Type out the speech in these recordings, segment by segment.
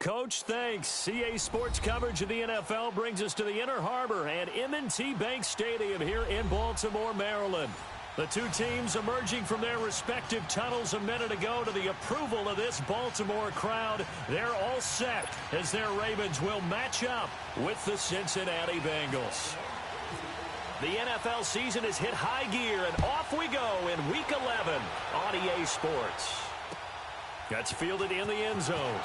Coach, thanks. CA Sports coverage of the NFL brings us to the Inner Harbor and M&T Bank Stadium here in Baltimore, Maryland. The two teams emerging from their respective tunnels a minute ago to the approval of this Baltimore crowd. They're all set as their Ravens will match up with the Cincinnati Bengals. The NFL season has hit high gear, and off we go in Week 11 on EA Sports. That's fielded in the end zone.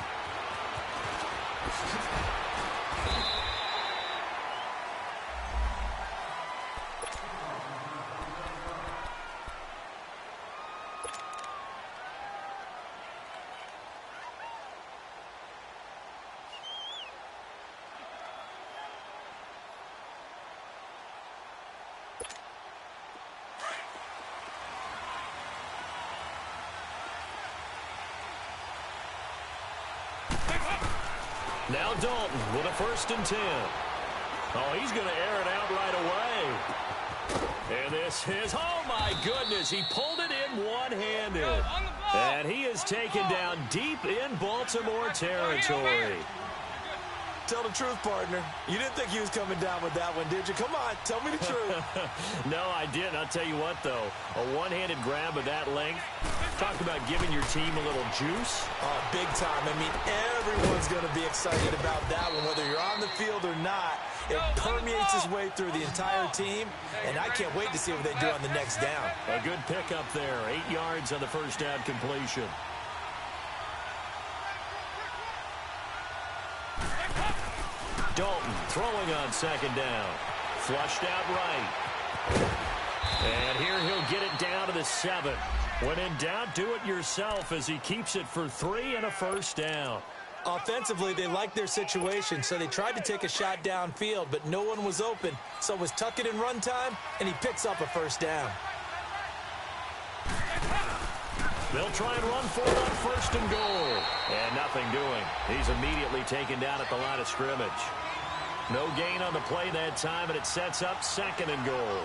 Now Dalton with a 1st and 10. Oh, he's going to air it out right away. And this is, oh my goodness, he pulled it in one-handed. And he is taken down deep in Baltimore territory. Tell the truth, partner. You didn't think he was coming down with that one, did you? Come on, tell me the truth. No, I didn't. I'll tell you what, though. A one-handed grab of that length. Talk about giving your team a little juice. Oh, big time. I mean, everyone's going to be excited about that one, whether you're on the field or not. It permeates its way through the entire team, and I can't wait to see what they do on the next down. A good pickup there. 8 yards on the first down completion. Dalton throwing on 2nd down. Flushed out right. And here he'll get it down to the 7. When in doubt, do it yourself as he keeps it for 3 and a 1st down. Offensively, they liked their situation, so they tried to take a shot downfield, but no one was open. So it was tuck it in run time, and he picks up a 1st down. They'll try and run for it on 1st and goal. And nothing doing. He's immediately taken down at the line of scrimmage. No gain on the play that time, and it sets up 2nd and goal.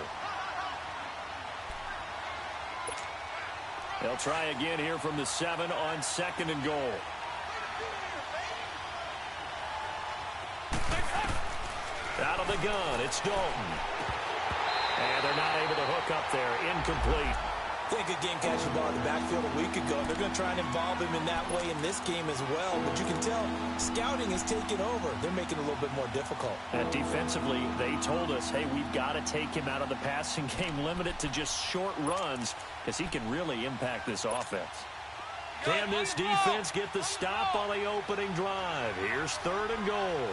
They'll try again here from the 7 on 2nd and goal. Out of the gun, it's Dalton. And they're not able to hook up there. Incomplete. They had a good game catching the ball in the backfield a week ago. They're going to try and involve him in that way in this game as well. But you can tell scouting has taken over. They're making it a little bit more difficult. And defensively, they told us, hey, we've got to take him out of the passing game, limit it to just short runs, because he can really impact this offense. Can this defense get the stop on the opening drive? Here's 3rd and goal.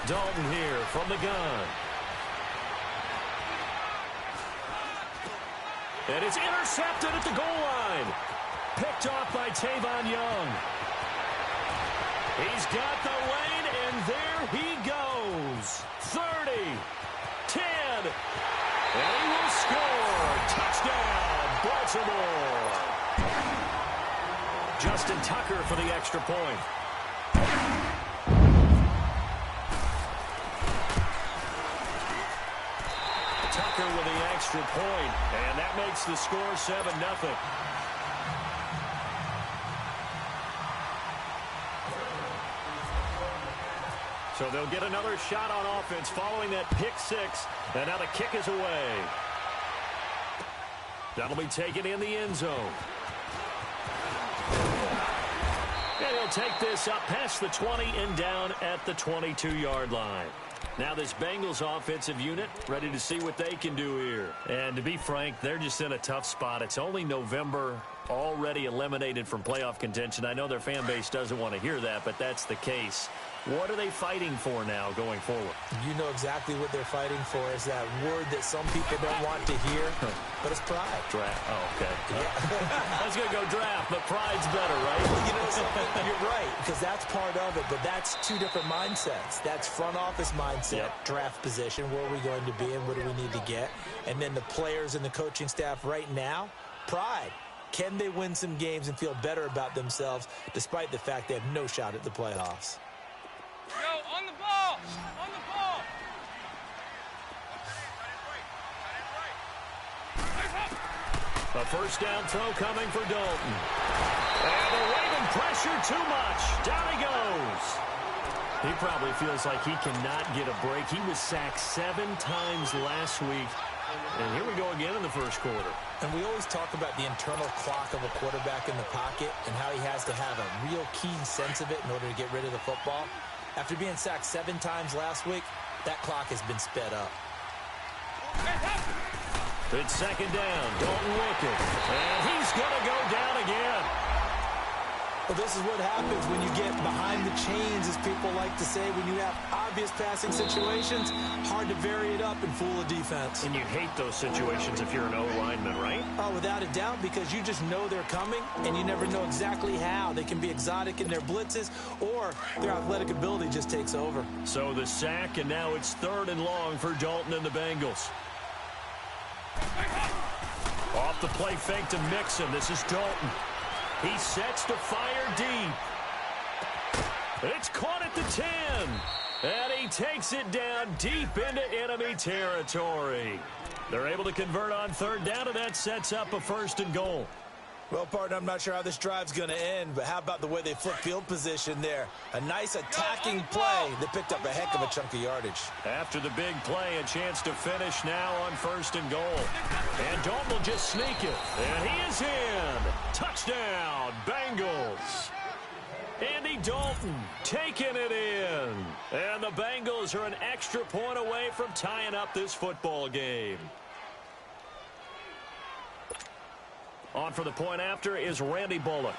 Dalton here from the gun. And it's intercepted at the goal line. Picked off by Tavon Young. He's got the lane, and there he goes. 30, 10, and he will score. Touchdown, Baltimore. Justin Tucker for the extra point. Tucker with the extra point, and that makes the score 7-0. So they'll get another shot on offense following that pick 6, and now the kick is away. That'll be taken in the end zone. And he'll take this up past the 20 and down at the 22-yard line. Now this Bengals offensive unit ready to see what they can do here. And to be frank, they're just in a tough spot. It's only November, already eliminated from playoff contention. I know their fan base doesn't want to hear that, but that's the case. What are they fighting for now going forward? You know exactly what they're fighting for is that word that some people don't want to hear, but it's pride. Draft. Oh, okay. I was going to go draft, but pride's better, right? You know something? You're right, because that's part of it, but that's two different mindsets. That's front office mindset, draft position, where are we going to be and what do we need to get? And then the players and the coaching staff right now, pride. Can they win some games and feel better about themselves despite the fact they have no shot at the playoffs? Go, on the ball! On the ball! A first down throw coming for Dalton. And they're waving pressure too much. Down he goes. He probably feels like he cannot get a break. He was sacked 7 times last week. And here we go again in the first quarter. And we always talk about the internal clock of a quarterback in the pocket and how he has to have a real keen sense of it in order to get rid of the football. After being sacked 7 times last week, that clock has been sped up. It's second down. Dalton with it. And he's going to go down again. Well, this is what happens when you get behind the chains, as people like to say. When you have obvious passing situations, hard to vary it up and fool a defense. And you hate those situations if you're an O-lineman, right? Oh, without a doubt, because you just know they're coming, and you never know exactly how. They can be exotic in their blitzes, or their athletic ability just takes over. So the sack, and now it's 3rd and long for Dalton and the Bengals. Off the play fake to Mixon. This is Dalton. He sets to fire deep. It's caught at the 10. And he takes it down deep into enemy territory. They're able to convert on 3rd down, and that sets up a 1st and goal. Well, partner, I'm not sure how this drive's going to end, but how about the way they flip field position there? A nice attacking play that picked up a heck of a chunk of yardage. After the big play, a chance to finish now on 1st and goal. And Dalton will just sneak it. And he is in. Touchdown, Bengals. Andy Dalton taking it in. And the Bengals are an extra point away from tying up this football game. On for the point after is Randy Bullock.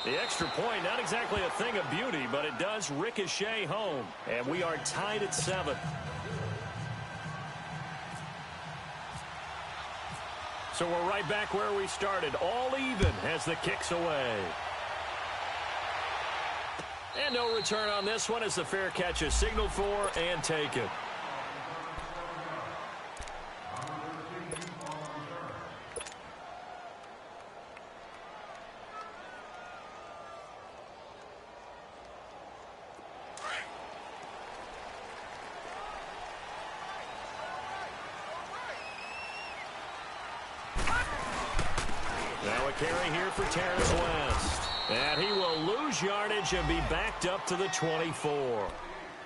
The extra point, not exactly a thing of beauty, but it does ricochet home. And we are tied at 7. So we're right back where we started. All even as the kick's away. And no return on this one as the fair catch is signaled for and taken. Carry here for Terrence West. And he will lose yardage and be backed up to the 24.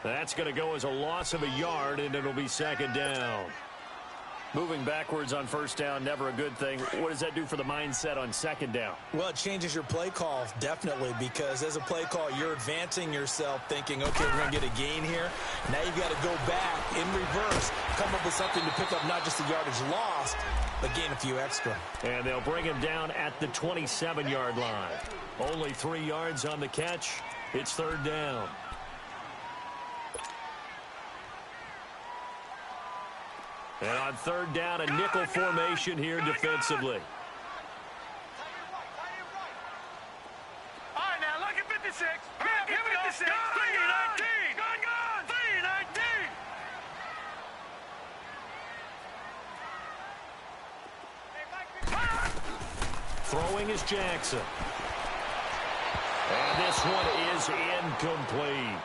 That's going to go as a loss of a yard, and it'll be 2nd down. Moving backwards on 1st down, never a good thing. What does that do for the mindset on 2nd down? Well, it changes your play call, definitely, because as a play call, you're advancing yourself thinking, okay, we're going to get a gain here. Now you've got to go back in reverse, come up with something to pick up not just the yardage lost, but gain a few extra. And they'll bring him down at the 27-yard line. Only 3 yards on the catch. It's 3rd down. And on 3rd down, a nickel formation here defensively. All right, now look at 56. Look at 56. 319. Gone. 319. Throwing is Jackson. And this one is incomplete.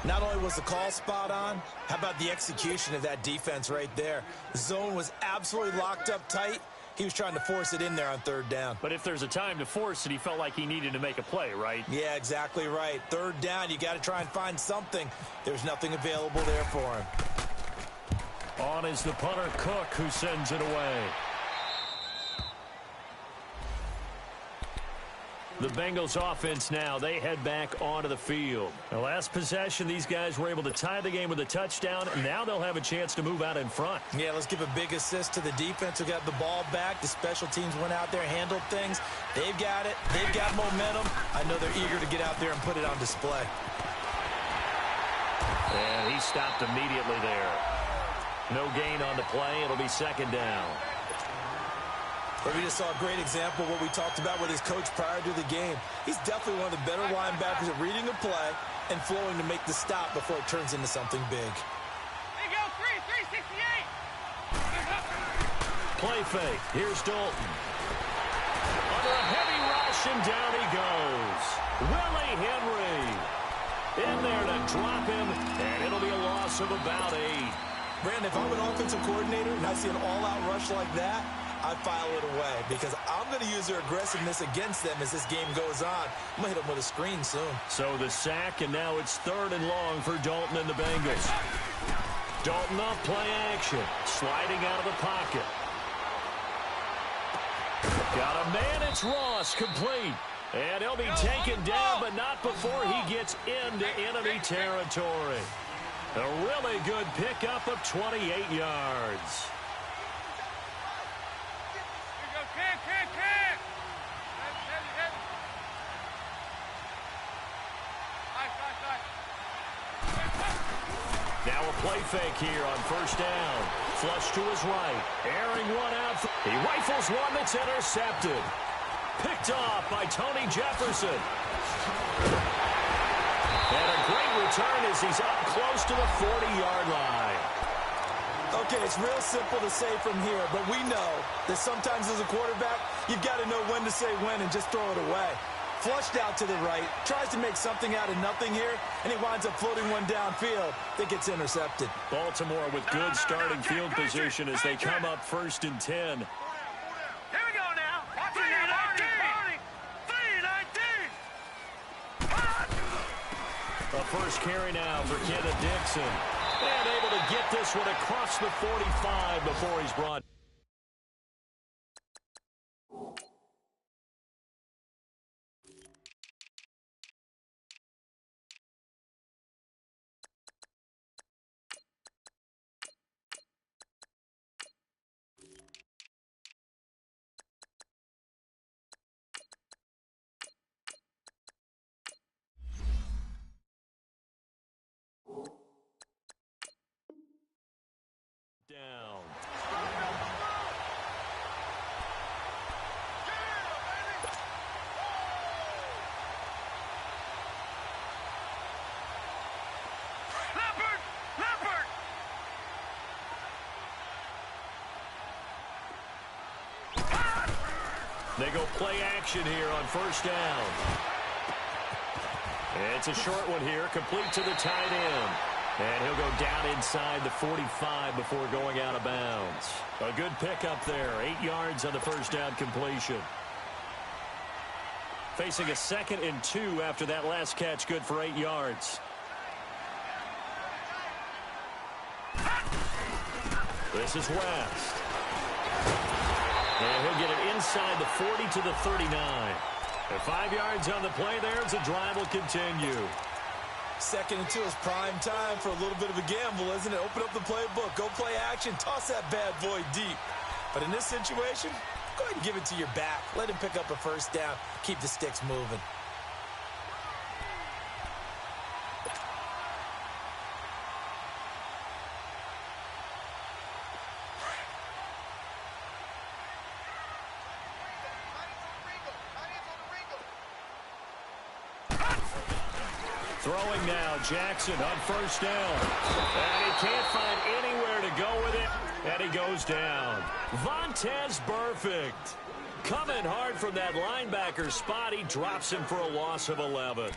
Not only was the call spot on, how about the execution of that defense right there? The zone was absolutely locked up tight. He was trying to force it in there on 3rd down. But if there's a time to force it, he felt like he needed to make a play, right? Yeah, exactly right. 3rd down, you got to try and find something. There's nothing available there for him. On is the punter, Cook, who sends it away. The Bengals offense now, they head back onto the field. The last possession, these guys were able to tie the game with a touchdown, and now they'll have a chance to move out in front. Yeah, let's give a big assist to the defense who got the ball back. The special teams went out there, handled things. They've got it. They've got momentum. I know they're eager to get out there and put it on display. And he stopped immediately there. No gain on the play. It'll be 2nd down. But we just saw a great example of what we talked about with his coach prior to the game. He's definitely one of the better linebackers at reading a play and flowing to make the stop before it turns into something big. There you go, 368. Play fake. Here's Dalton. Under a heavy rush, and down he goes. Willie Henry in there to drop him, and it'll be a loss of about 8. Brandon, if I'm an offensive coordinator and I see an all-out rush like that, I file it away because I'm going to use their aggressiveness against them as this game goes on. I'm going to hit them with a screen soon. So the sack, and now it's 3rd and long for Dalton and the Bengals. Dalton off play action, sliding out of the pocket. Got a man, it's Ross, complete. And he'll be taken down, but not before he gets into enemy territory. A really good pickup of 28 yards. Now a play fake here on 1st down. Flush to his right. Airing one out. He rifles one that's intercepted. Picked off by Tony Jefferson. And a great return as he's up close to the 40-yard line. Okay, it's real simple to say from here, but we know that sometimes as a quarterback, you've got to know when to say when and just throw it away. Flushed out to the right, tries to make something out of nothing here, and he winds up floating one downfield that gets intercepted. Baltimore with good starting field position as they come up 1st and 10. Here we go now. 3-19. A first carry now for Kenneth Dixon. And able to get this one across the 45 before he's brought. Down. Leopard! They go play action here on 1st down. It's a short one here, complete to the tight end. And he'll go down inside the 45 before going out of bounds. A good pickup there, 8 yards on the 1st down completion. Facing a 2nd and 2 after that last catch, good for 8 yards. This is West. And he'll get it inside the 40 to the 39. And 5 yards on the play there as the drive will continue. 2nd and 2 is prime time for a little bit of a gamble, isn't it? Open up the playbook, go play action, toss that bad boy deep. But in this situation, go ahead and give it to your back. Let him pick up a 1st down, keep the sticks moving. Throwing now, Jackson on 1st down. And he can't find anywhere to go with it. And he goes down. Vontaze Burfict. Coming hard from that linebacker spot. He drops him for a loss of 11.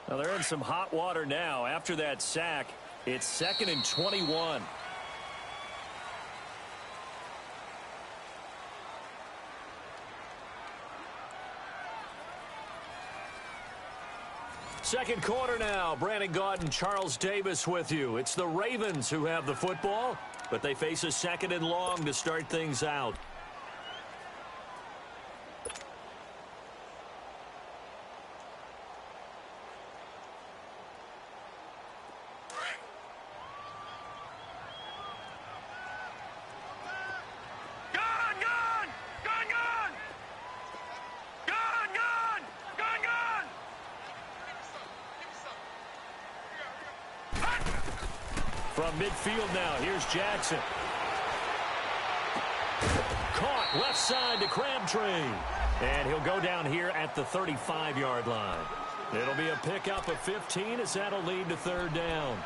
Now they're in some hot water now. After that sack, it's 2nd and 21. Second quarter now. Brandon Gaudin and Charles Davis with you. It's the Ravens who have the football, but they face a 2nd and long to start things out. From midfield now, here's Jackson. Caught left side to Crabtree. And he'll go down here at the 35-yard line. It'll be a pickup of 15 as that'll lead to 3rd down.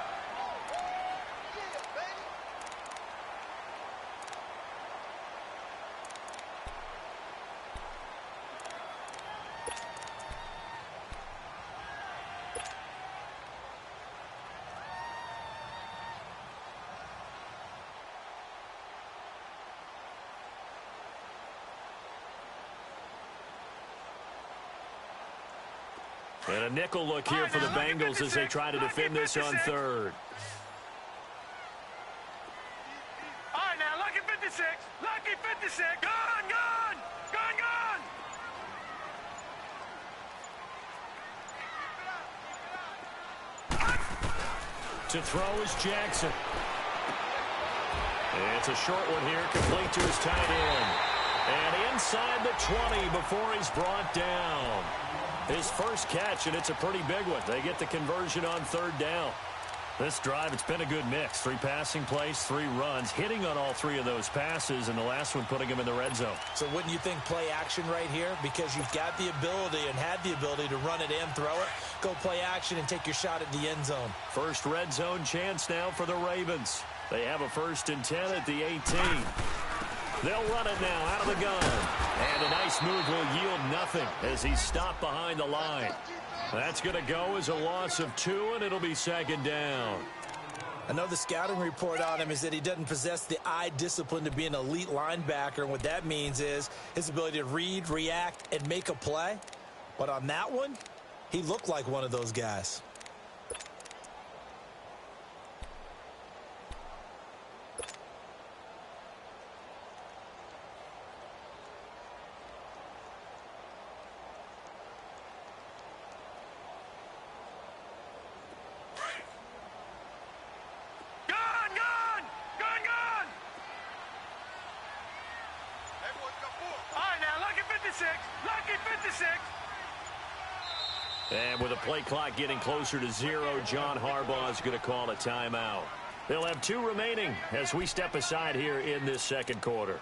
And a nickel look here for the Bengals as they try to defend this on third. All right, now, lucky 56. Lucky 56. Gone, gone. Gone, gone. To throw is Jackson. It's a short one here, complete to his tight end. And inside the 20 before he's brought down. His first catch, and it's a pretty big one. They get the conversion on third down. This drive, it's been a good mix. 3 passing plays, 3 runs, hitting on all 3 of those passes, and the last one putting him in the red zone. So wouldn't you think play action right here? Because you've got the ability and had the ability to run it and throw it. Go play action and take your shot at the end zone. First red zone chance now for the Ravens. They have a 1st and 10 at the 18. They'll run it now out of the gun. And a nice move will yield nothing as he's stopped behind the line. That's going to go as a loss of 2, and it'll be 2nd down. I know the scouting report on him is that he doesn't possess the eye discipline to be an elite linebacker. And what that means is his ability to read, react, and make a play. But on that one, he looked like one of those guys. And with the play clock getting closer to 0, John Harbaugh is going to call a timeout. They'll have 2 remaining as we step aside here in this 2nd quarter.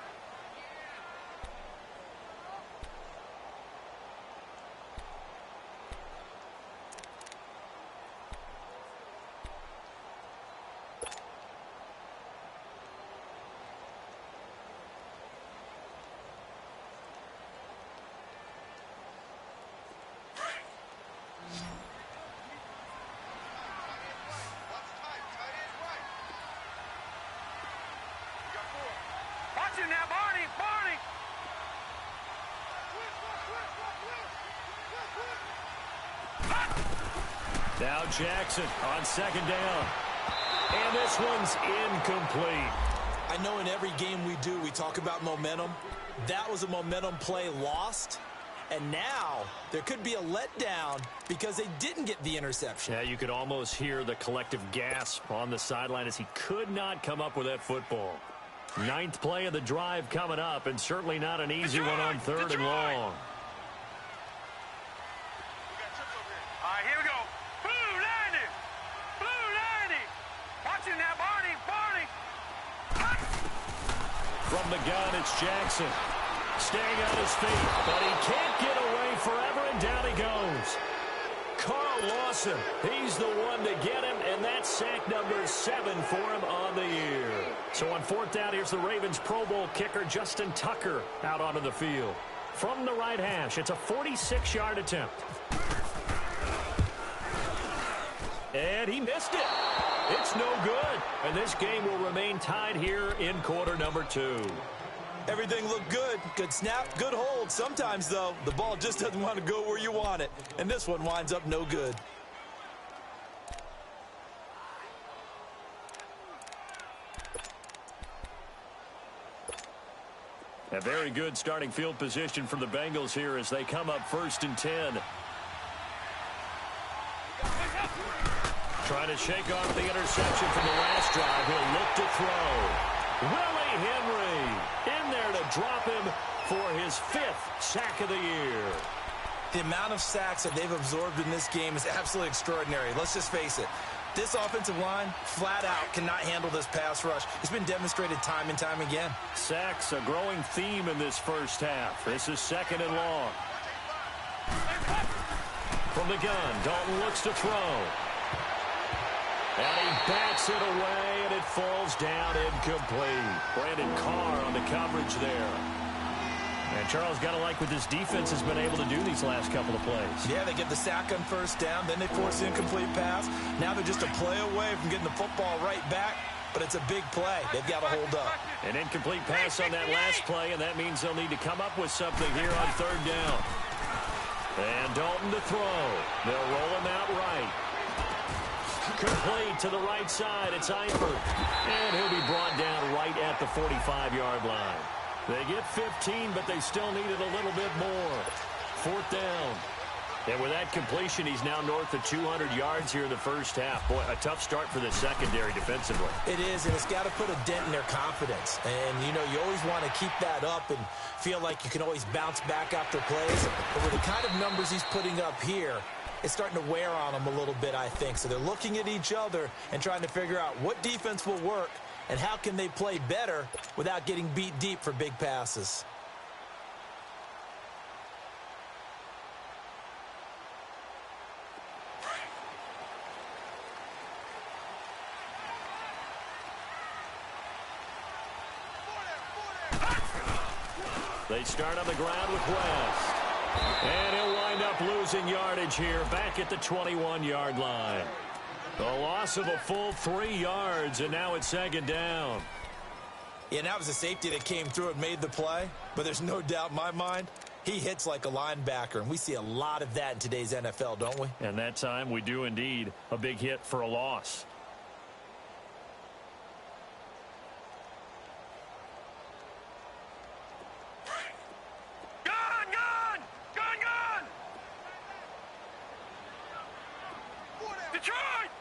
Now Jackson on 2nd down. And this one's incomplete. I know in every game we do, we talk about momentum. That was a momentum play lost. And now there could be a letdown because they didn't get the interception. Yeah, you could almost hear the collective gasp on the sideline as he could not come up with that football. 9th play of the drive coming up, and certainly not an easy one on 3rd and long. From the gun, it's Jackson. Staying on his feet, but he can't get away forever, and down he goes. Carl Lawson, he's the one to get him, and that's sack number 7 for him on the year. So on 4th down, here's the Ravens Pro Bowl kicker Justin Tucker out onto the field. From the right hash, it's a 46-yard attempt. And he missed it. It's no good. And this game will remain tied here in quarter number 2. Everything looked good. Good snap, good hold. Sometimes, though, the ball just doesn't want to go where you want it. And this one winds up no good. A very good starting field position for the Bengals here as they come up 1st and 10. Trying to shake off the interception from the last drive. He'll look to throw. Willie Henry in there to drop him for his 5th sack of the year. The amount of sacks that they've absorbed in this game is absolutely extraordinary. Let's just face it. This offensive line, flat out, cannot handle this pass rush. It's been demonstrated time and time again. Sacks, a growing theme in this first half. This is 2nd and long. From the gun, Dalton looks to throw. And he backs it away, and it falls down incomplete. Brandon Carr on the coverage there. And Charles, got to like what this defense has been able to do these last couple of plays. Yeah, they get the sack on 1st down, then they force the incomplete pass. Now they're just a play away from getting the football right back, but it's a big play. They've got to hold up. An incomplete pass on that last play, and that means they'll need to come up with something here on 3rd down. And Dalton to throw. They'll roll him out right. Complete to the right side. It's Eifert. And he'll be brought down right at the 45-yard line. They get 15, but they still needed a little bit more. 4th down. And with that completion, he's now north of 200 yards here in the first half. Boy, a tough start for the secondary defensively. It is, and it's got to put a dent in their confidence. And, you know, you always want to keep that up and feel like you can always bounce back after plays. But with the kind of numbers he's putting up here, it's starting to wear on them a little bit, I think. So they're looking at each other and trying to figure out what defense will work and how can they play better without getting beat deep for big passes. They start on the ground with West. And he'll wind up losing yardage here back at the 21-yard line. A loss of a full 3 yards, and now it's 2nd down. Yeah, that was a safety that came through and made the play. But there's no doubt in my mind, he hits like a linebacker. And we see a lot of that in today's NFL, don't we? And that time we do indeed. A big hit for a loss.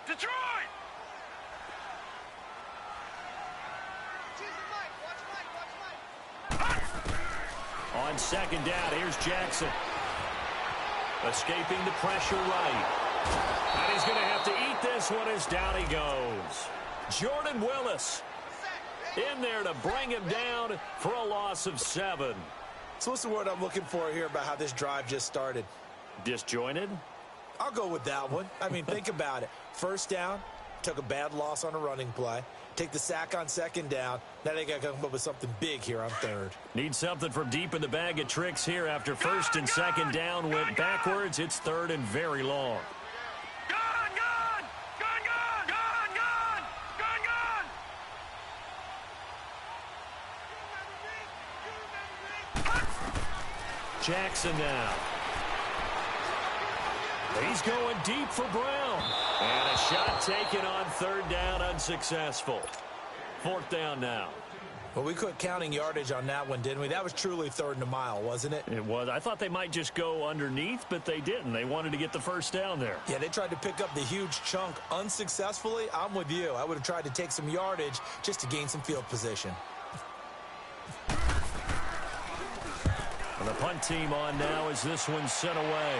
Detroit! On 2nd down, here's Jackson. Escaping the pressure right. And he's going to have to eat this one as down he goes. Jordan Willis in there to bring him down for a loss of 7. So what's the word I'm looking for here about how this drive just started? Disjointed? I'll go with that one. I mean, think about it. 1st down, took a bad loss on a running play. Take the sack on 2nd down. Now they got to come up with something big here on 3rd. Need something from deep in the bag of tricks here after 1st and 2nd down went backwards. It's 3rd and very long. Jackson now. He's going deep for Brown. And a shot taken on 3rd down, unsuccessful. 4th down now. Well, we quit counting yardage on that one, didn't we? That was truly 3rd and a mile, wasn't it? It was. I thought they might just go underneath, but they didn't. They wanted to get the 1st down there. Yeah, they tried to pick up the huge chunk unsuccessfully. I'm with you. I would have tried to take some yardage just to gain some field position. And the punt team on now as this one's sent away.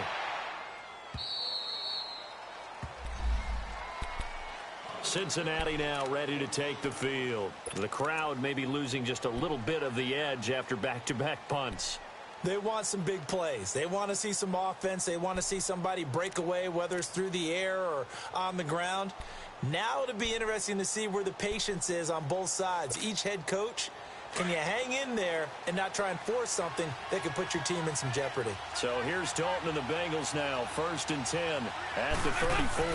Cincinnati now ready to take the field. The crowd may be losing just a little bit of the edge after back-to-back punts. They want some big plays. They want to see some offense. They want to see somebody break away, whether it's through the air or on the ground. Now it'll be interesting to see where the patience is on both sides. Each head coach, can you hang in there and not try and force something that could put your team in some jeopardy? So here's Dalton and the Bengals now. 1st and 10 at the 34.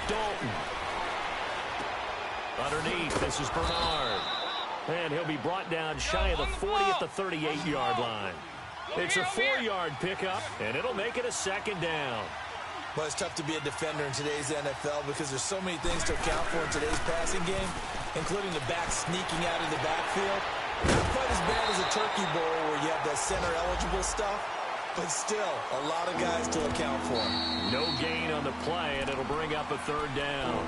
Dalton. Underneath, this is Bernard. And he'll be brought down shy of the 40 at the 38-yard line. It's a 4-yard pickup, and it'll make it a 2nd down. Well, it's tough to be a defender in today's NFL because there's so many things to account for in today's passing game, including the back sneaking out of the backfield. Not quite as bad as a turkey bowl where you have that center-eligible stuff, but still a lot of guys to account for. No gain on the play, and it'll bring up a 3rd down.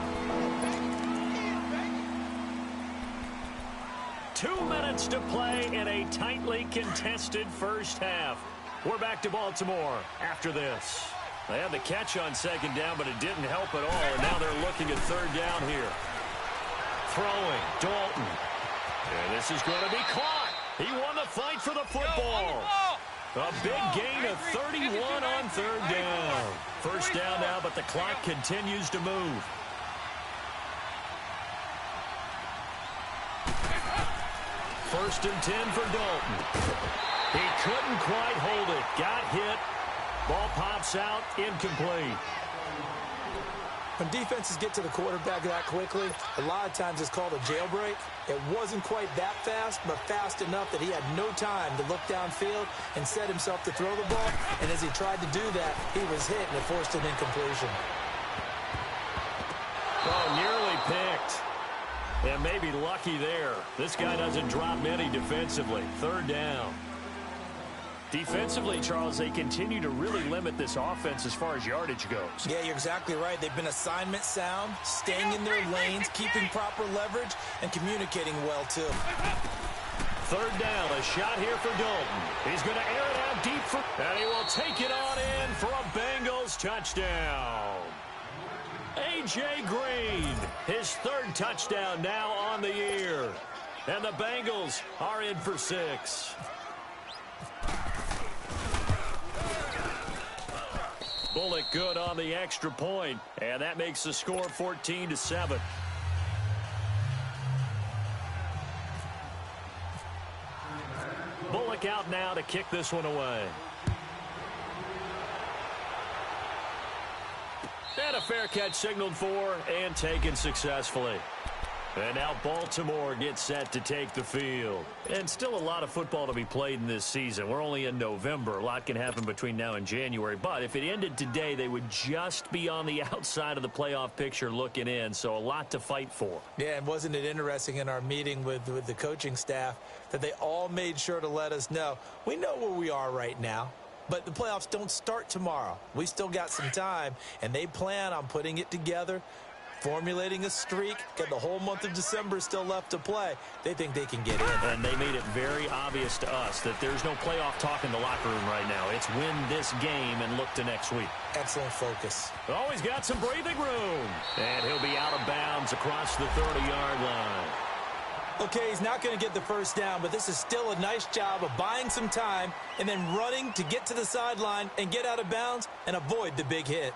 2 minutes to play in a tightly contested first half. We're back to Baltimore after this. They had the catch on 2nd down, but it didn't help at all, and now they're looking at 3rd down here. Throwing, Dalton. And this is going to be caught. He won the fight for the football. A big gain of 31 on 3rd down. 1st down now, but the clock continues to move. First and 10 for Dalton. He couldn't quite hold it. Got hit. Ball pops out, incomplete. When defenses get to the quarterback that quickly, a lot of times it's called a jailbreak. It wasn't quite that fast, but fast enough that he had no time to look downfield and set himself to throw the ball. And as he tried to do that, he was hit and it forced an incompletion. Oh, nearly picked. And maybe lucky there. This guy doesn't drop many defensively. Third down. Defensively, Charles, they continue to really limit this offense as far as yardage goes. Yeah, you're exactly right. They've been assignment sound, staying in their lanes, keeping proper leverage, and communicating well, too. Third down, a shot here for Dalton. He's going to air it out deep for... And he will take it on in for a Bengals touchdown. A.J. Green, his third touchdown now on the year. And the Bengals are in for 6. Bullock good on the extra point, and that makes the score 14-7. Bullock out now to kick this one away. And a fair catch signaled for and taken successfully. And now Baltimore gets set to take the field. And still a lot of football to be played in this season. We're only in November. A lot can happen between now and January. But if it ended today, they would just be on the outside of the playoff picture looking in. So a lot to fight for. Yeah, and wasn't it interesting in our meeting with the coaching staff that they all made sure to let us know, we know where we are right now. But the playoffs don't start tomorrow. We still got some time, and they plan on putting it together, formulating a streak, got the whole month of December still left to play. They think they can get in. And they made it very obvious to us that there's no playoff talk in the locker room right now. It's win this game and look to next week. Excellent focus. Always got some breathing room. And he'll be out of bounds across the 30-yard line. Okay, he's not going to get the first down, but this is still a nice job of buying some time and then running to get to the sideline and get out of bounds and avoid the big hit.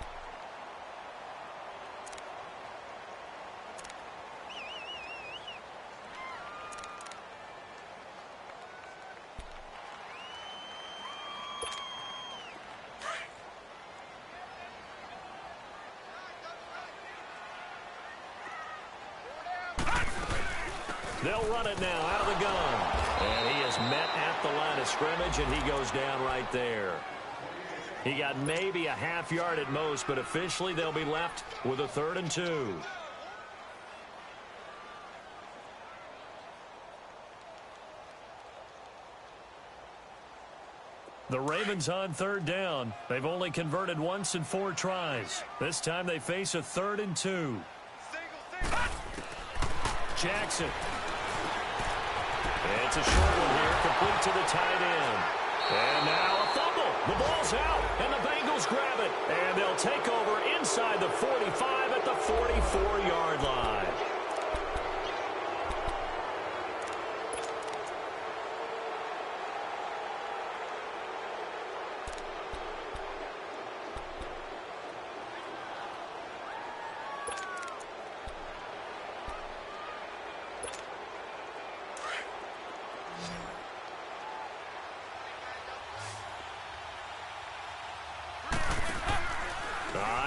They'll run it now out of the gun. And he is met at the line of scrimmage, and he goes down right there. He got maybe a half yard at most, but officially they'll be left with a 3rd and 2. The Ravens on 3rd down. They've only converted once in 4 tries. This time they face a 3rd and 2. Jackson. It's a short one here, complete to the tight end. And now a fumble. The ball's out, and the Bengals grab it. And they'll take over inside the 45 at the 44-yard line.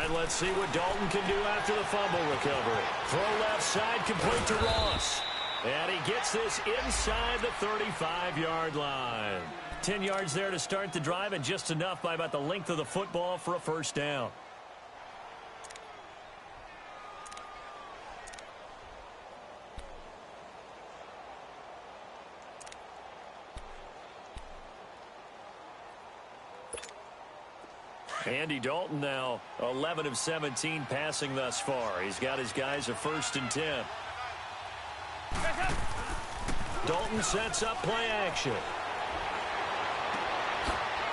Let's see what Dalton can do after the fumble recovery. Throw left side, complete to Ross. And he gets this inside the 35-yard line. 10 yards there to start the drive, and just enough by about the length of the football for a first down. Andy Dalton now 11 of 17 passing thus far. He's got his guys a 1st and 10. Dalton sets up play action.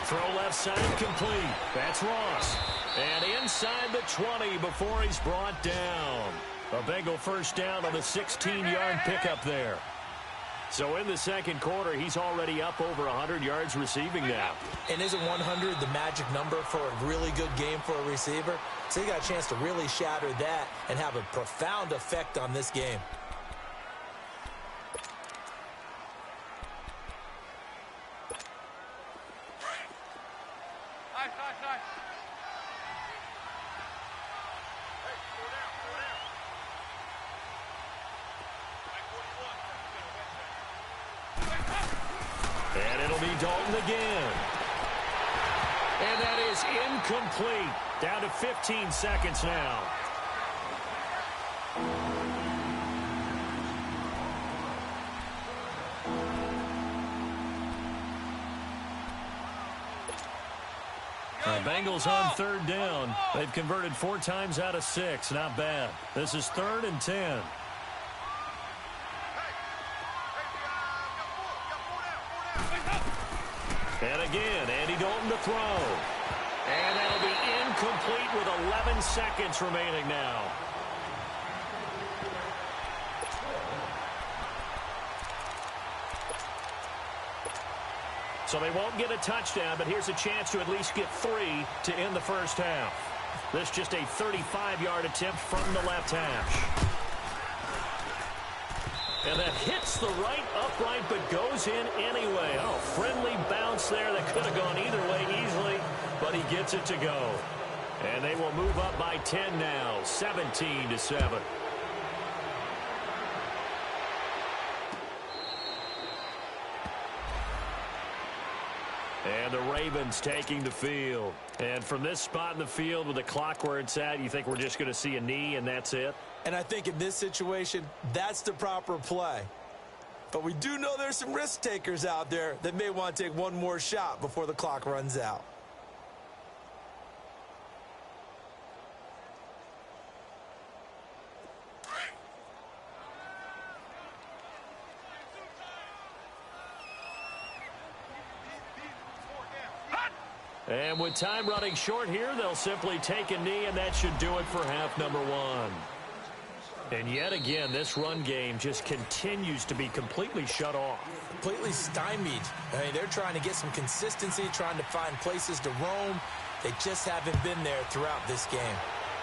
Throw left side complete. That's Ross. And inside the 20 before he's brought down. A Bengal first down on a 16-yard pickup there. So in the second quarter, he's already up over 100 yards receiving now. And isn't 100 the magic number for a really good game for a receiver? So he got a chance to really shatter that and have a profound effect on this game. Nice. Hey, go there. It'll be Dalton again. And that is incomplete. Down to 15 seconds now. The Bengals on third down. They've converted 4 times out of 6. Not bad. This is 3rd and 10. And again, Andy Dalton to throw. And that'll be incomplete with 11 seconds remaining now. So they won't get a touchdown, but here's a chance to at least get 3 to end the first half. This just a 35-yard attempt from the left hash. And that hits the right upright, but goes in anyway. Oh, friendly bounce there that could have gone either way easily, but he gets it to go. And they will move up by 10 now, 17-7. And the Ravens taking the field. And from this spot in the field with the clock where it's at, you think we're just going to see a knee and that's it? And I think in this situation, that's the proper play. But we do know there's some risk takers out there that may want to take one more shot before the clock runs out. And with time running short here, they'll simply take a knee, and that should do it for half number 1. And yet again, this run game just continues to be completely shut off. Completely stymied. I mean, they're trying to get some consistency, trying to find places to roam. They just haven't been there throughout this game.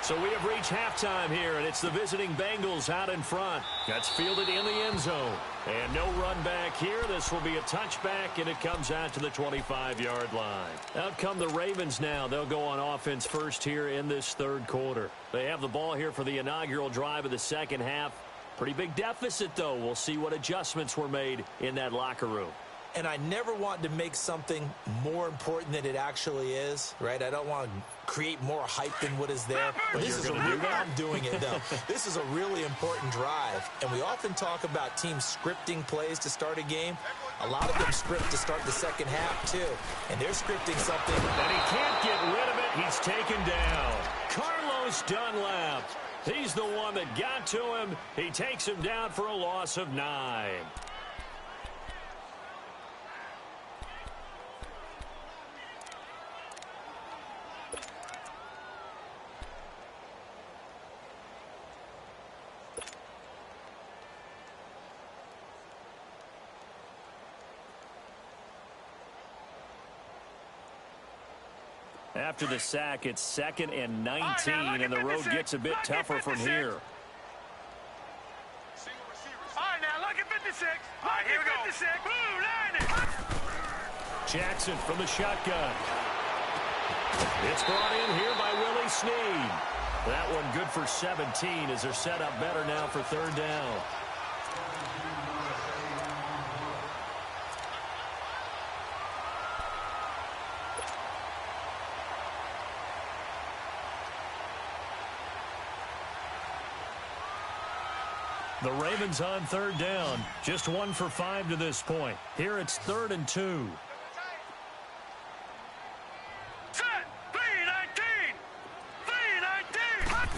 So we have reached halftime here, and it's the visiting Bengals out in front. That's fielded in the end zone. And no run back here. This will be a touchback, and it comes out to the 25-yard line. Out come the Ravens now. They'll go on offense first here in this third quarter. They have the ball here for the inaugural drive of the second half. Pretty big deficit, though. We'll see what adjustments were made in that locker room. And I never want to make something more important than it actually is, right? I don't want to create more hype than what is there. But this is I'm doing it, though. This is a really important drive. And we often talk about teams scripting plays to start a game. A lot of them script to start the second half, too. And they're scripting something. And he can't get rid of it. He's taken down. Carlos Dunlap. He's the one that got to him. He takes him down for a loss of 9. After the sack, it's 2nd and 19, and the road gets a bit tougher from here. All right, now look at 56. All right, here we go. 56. Blue line it. Jackson from the shotgun. It's brought in here by Willie Snead. That one good for 17 as they're set up better now for third down. The Ravens on third down. Just 1 for 5 to this point. Here it's 3rd and 2. Set. 3-19. 3-19.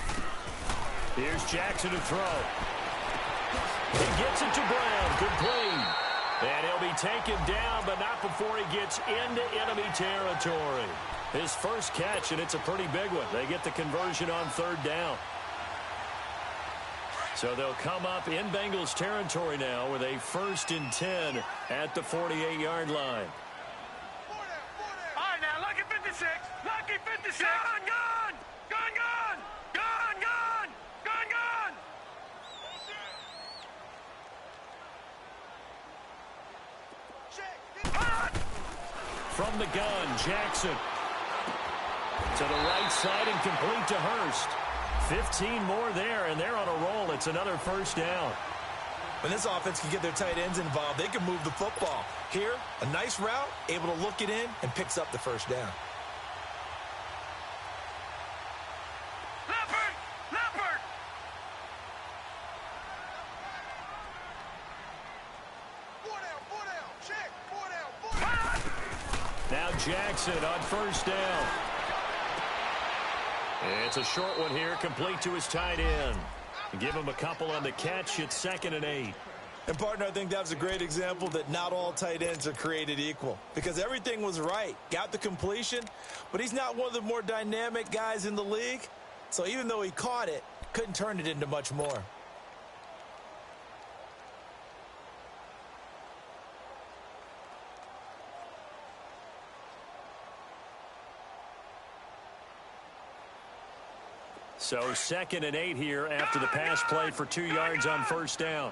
Here's Jackson to throw. He gets it to Brown. Complete. And he'll be taken down, but not before he gets into enemy territory. His first catch, and it's a pretty big one. They get the conversion on third down. So they'll come up in Bengals territory now with a 1st and 10 at the 48-yard line. All right, now lucky 56. Lucky 56. Gun, gun. Gun, gun. Gun, gun. Gun, gun. From the gun, Jackson. To the right side and complete to Hurst. 15 more there, and they're on a roll. It's another first down. When this offense can get their tight ends involved, they can move the football. Here, a nice route, able to look it in, and picks up the first down. Leopard! Four down, check, four down. Now Jackson on first down. It's a short one here, complete to his tight end. Give him a couple on the catch. It's 2nd and 8. And, partner, I think that's a great example that not all tight ends are created equal because everything was right. Got the completion, but he's not one of the more dynamic guys in the league. So even though he caught it, couldn't turn it into much more. So 2nd and 8 here after the pass play for 2 yards on first down.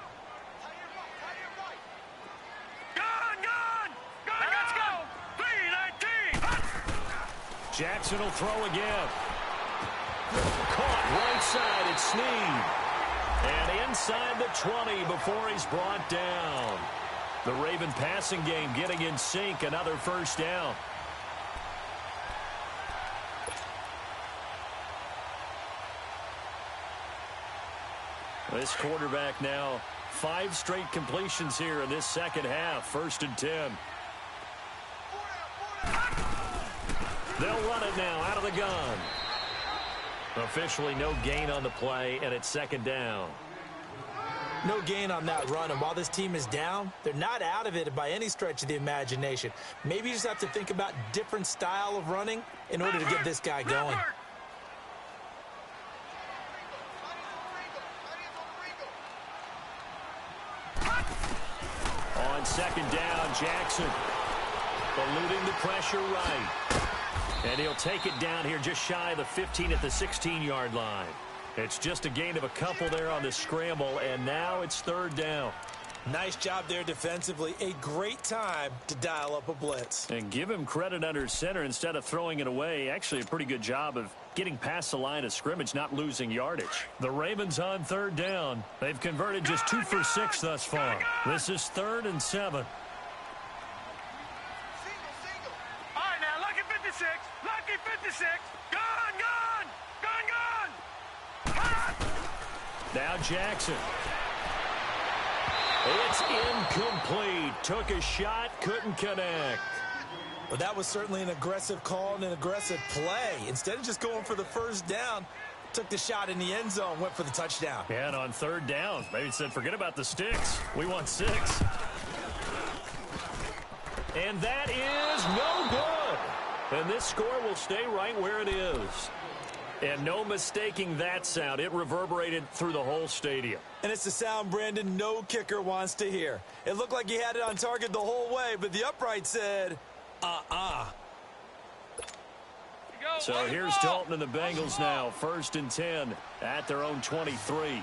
Let's go. 3-19. Jackson will throw again. Caught right side. It's Snead. And inside the 20 before he's brought down. The Raven passing game getting in sync. Another first down. This quarterback now 5 straight completions here in this second half. 1st and 10. They'll run it now out of the gun. Officially no gain on the play, and it's 2nd down. No gain on that run, and while this team is down, they're not out of it by any stretch of the imagination. Maybe you just have to think about different style of running in order to get this guy going. On 2nd down, Jackson eluding the pressure right. And he'll take it down here just shy of the 15 at the 16-yard line. It's just a gain of a couple there on the scramble, and now it's 3rd down. Nice job there defensively. A great time to dial up a blitz. And give him credit under center instead of throwing it away. Actually a pretty good job of getting past the line of scrimmage, not losing yardage. The Ravens on 3rd down. They've converted just 2 for 6 thus far. This is 3rd and 7. All right, now, lucky 56. Lucky 56. Gone! Now Jackson. It's incomplete. Took a shot, couldn't connect. Well, that was certainly an aggressive call and an aggressive play. Instead of just going for the first down, took the shot in the end zone, went for the touchdown. Yeah, and on 3rd down, maybe said, forget about the sticks. We want 6. And that is no good. And this score will stay right where it is. And no mistaking that sound. It reverberated through the whole stadium. And it's the sound, Brandon, no kicker wants to hear. It looked like he had it on target the whole way, but the upright said, So here's Dalton and the Bengals now. 1st and 10 at their own 23.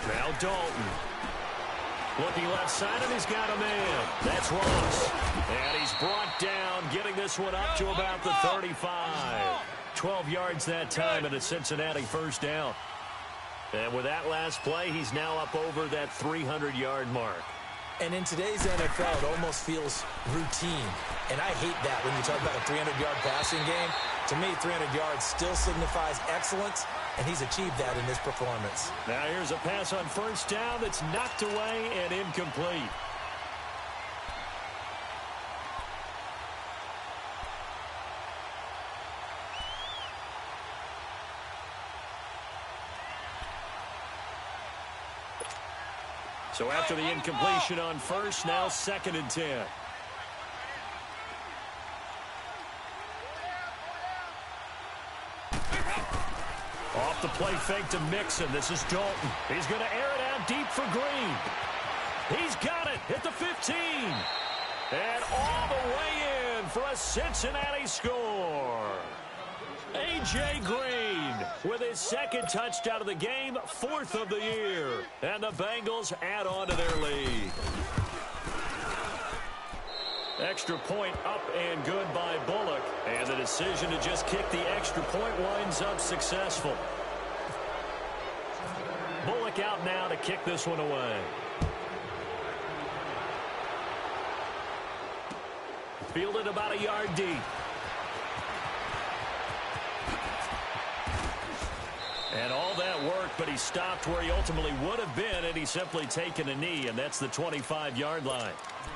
Now Dalton. Looking left side, and he's got a man. That's Ross. And he's brought down, getting this one up to about the 35. 12 yards that time, and a Cincinnati first down. And with that last play, he's now up over that 300-yard mark. And in today's NFL, it almost feels routine. And I hate that when you talk about a 300-yard passing game. To me, 300 yards still signifies excellence, and he's achieved that in this performance. Now here's a pass on first down that's knocked away and incomplete. So after the incompletion on first, now 2nd and 10. Off the play fake to Mixon. This is Dalton. He's going to air it out deep for Green. He's got it at the 15. And all the way in for a Cincinnati score. A.J. Green with his 2nd touchdown of the game, 4th of the year. And the Bengals add on to their lead. Extra point up and good by Bullock. And the decision to just kick the extra point winds up successful. back out now to kick this one away. Fielded about a yard deep. And all that work, but he stopped where he ultimately would have been, and he's simply taken a knee, and that's the 25-yard line.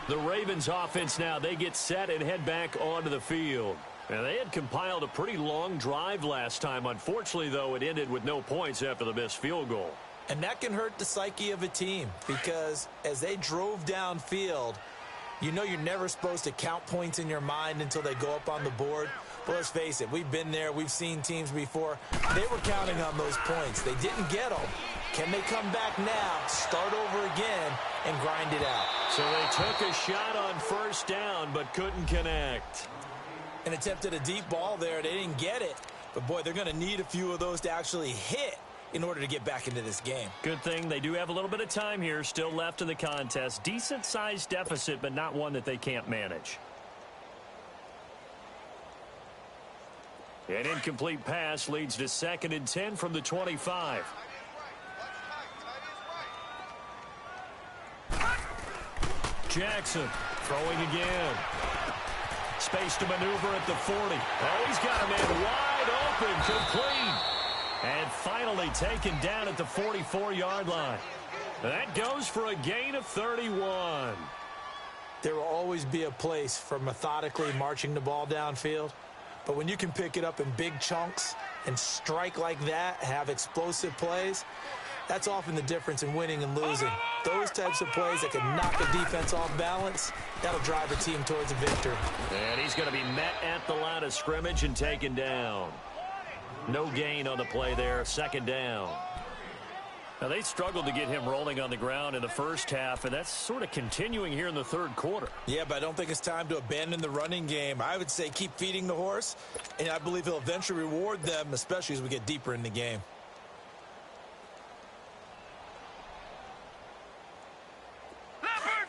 The Ravens offense now, they get set and head back onto the field. And they had compiled a pretty long drive last time. Unfortunately, though, it ended with no points after the missed field goal. And that can hurt the psyche of a team because as they drove downfield, you know you're never supposed to count points in your mind until they go up on the board. But let's face it, we've been there. We've seen teams before. They were counting on those points. They didn't get them. Can they come back now, start over again, and grind it out? So they took a shot on first down but couldn't connect. And attempted a deep ball there. They didn't get it. But, boy, they're going to need a few of those to actually hit in order to get back into this game. Good thing they do have a little bit of time here still left in the contest. Decent-sized deficit, but not one that they can't manage. An incomplete pass leads to 2nd and 10 from the 25. Jackson throwing again. Space to maneuver at the 40. Oh, he's got a man wide open, complete. And finally taken down at the 44-yard line. That goes for a gain of 31. There will always be a place for methodically marching the ball downfield. But when you can pick it up in big chunks and strike like that, have explosive plays, that's often the difference in winning and losing. Those types of plays that can knock a defense off balance, that'll drive a team towards a victory. And he's going to be met at the line of scrimmage and taken down. No gain on the play there, 2nd down. Now, they struggled to get him rolling on the ground in the first half, and that's sort of continuing here in the 3rd quarter. Yeah, but I don't think it's time to abandon the running game. I would say keep feeding the horse, and I believe he'll eventually reward them, especially as we get deeper in the game. Leopard!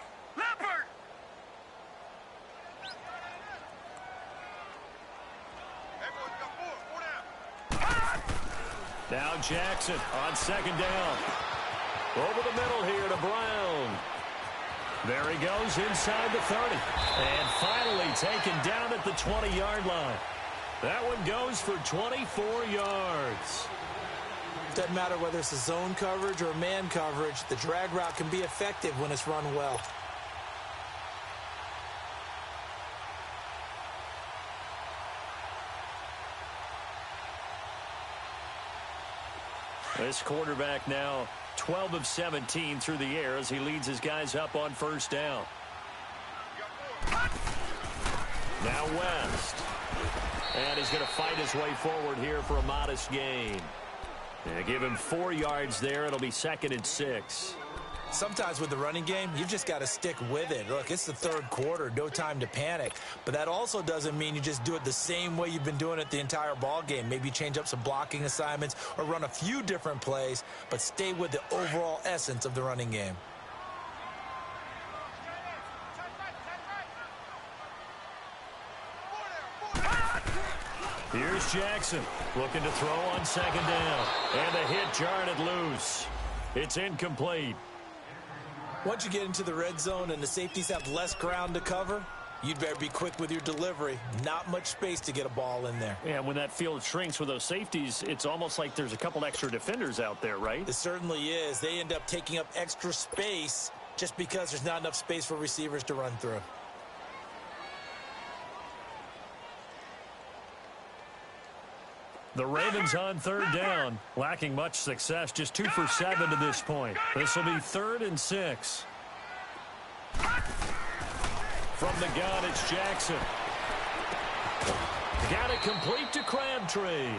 Now Jackson on 2nd down. Over the middle here to Brown. There he goes inside the 30. And finally taken down at the 20-yard line. That one goes for 24 yards. Doesn't matter whether it's a zone coverage or man coverage, the drag route can be effective when it's run well. This quarterback now 12 of 17 through the air as he leads his guys up on 1st down. Now West. And he's going to fight his way forward here for a modest gain. They give him 4 yards there. It'll be 2nd and 6. Sometimes with the running game, you've just got to stick with it. Look, it's the 3rd quarter, no time to panic. But that also doesn't mean you just do it the same way you've been doing it the entire ball game. Maybe change up some blocking assignments or run a few different plays, but stay with the overall essence of the running game. Here's Jackson looking to throw on 2nd down. And the hit jarred it loose. It's incomplete. Once you get into the red zone and the safeties have less ground to cover, you'd better be quick with your delivery. Not much space to get a ball in there. Yeah, when that field shrinks with those safeties, it's almost like there's a couple extra defenders out there, right? It certainly is. They end up taking up extra space just because there's not enough space for receivers to run through. The Ravens on 3rd down, lacking much success, just 2 for 7 to this point. This will be 3rd and 6. From the gun, it's Jackson. Got it complete to Crabtree.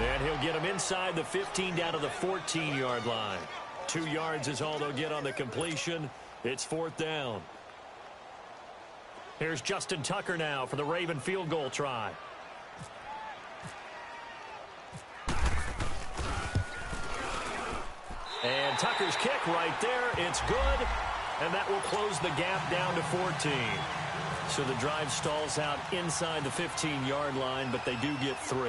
And he'll get him inside the 15 down to the 14-yard line. 2 yards is all they'll get on the completion. It's 4th down. Here's Justin Tucker now for the Raven field goal try. And Tucker's kick right there. It's good. And that will close the gap down to 14. So the drive stalls out inside the 15-yard line, but they do get 3.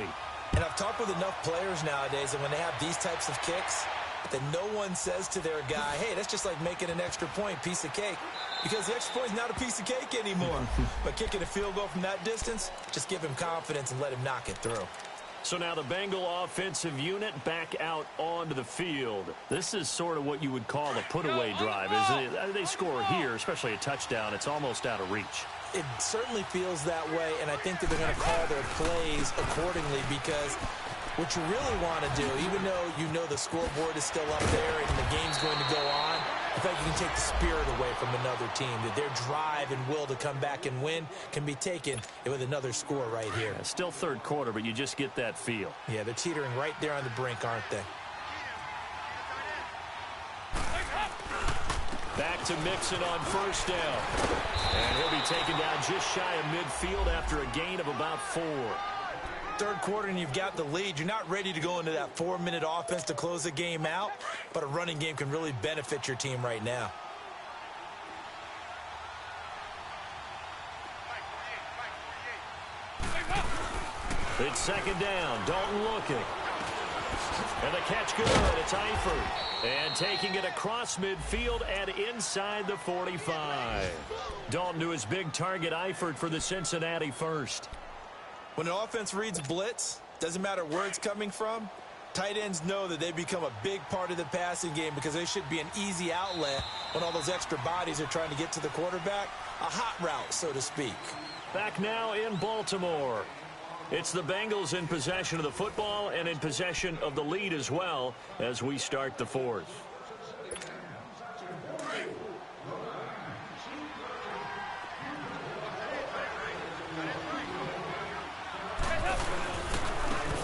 And I've talked with enough players nowadays, and when they have these types of kicks, that no one says to their guy, hey, that's just like making an extra point, piece of cake. Because the extra point is not a piece of cake anymore. But kicking a field goal from that distance, just give him confidence and let him knock it through. So now the Bengal offensive unit back out onto the field. This is sort of what you would call a put-away drive, isn't it? They score here, especially a touchdown. It's almost out of reach. It certainly feels that way, and I think that they're going to call their plays accordingly because what you really want to do, even though you know the scoreboard is still up there and the game's going to go on, I think you can take the spirit away from another team, that their drive and will to come back and win can be taken with another score right here. Yeah, still third quarter, but you just get that feel. Yeah, they're teetering right there on the brink, aren't they? Back to Mixon on first down. And he'll be taken down just shy of midfield after a gain of about 4. Third quarter and you've got the lead. You're not ready to go into that 4-minute offense to close the game out, but a running game can really benefit your team right now. It's second down. Dalton looking. And the catch good. It's Eifert. And taking it across midfield and inside the 45. Dalton to his big target, Eifert, for the Cincinnati first. When an offense reads blitz, doesn't matter where it's coming from, tight ends know that they become a big part of the passing game because they should be an easy outlet when all those extra bodies are trying to get to the quarterback. A hot route, so to speak. Back now in Baltimore. It's the Bengals in possession of the football and in possession of the lead as well as we start the fourth.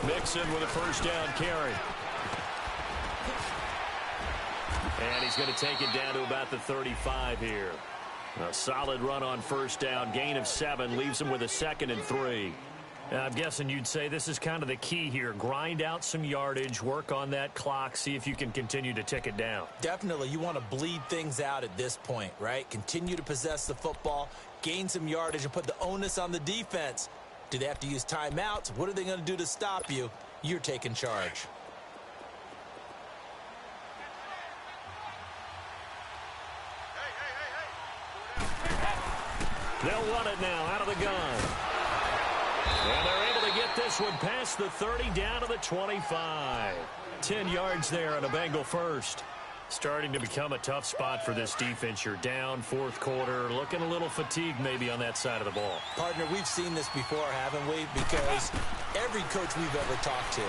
Mixon with a first down carry. And he's going to take it down to about the 35 here. A solid run on first down. Gain of 7 leaves him with a 2nd and 3. I'm guessing you'd say this is kind of the key here. Grind out some yardage, work on that clock, see if you can continue to tick it down. Definitely. You want to bleed things out at this point, right? Continue to possess the football, gain some yardage, and put the onus on the defense. Do they have to use timeouts? What are they going to do to stop you? You're taking charge. They'll run it now out of the gun. And they're able to get this one past the 30 down to the 25. 10 yards there on a Bengal first. Starting to become a tough spot for this defense. You're down fourth quarter, looking a little fatigued maybe on that side of the ball. Partner, we've seen this before, haven't we? Because every coach we've ever talked to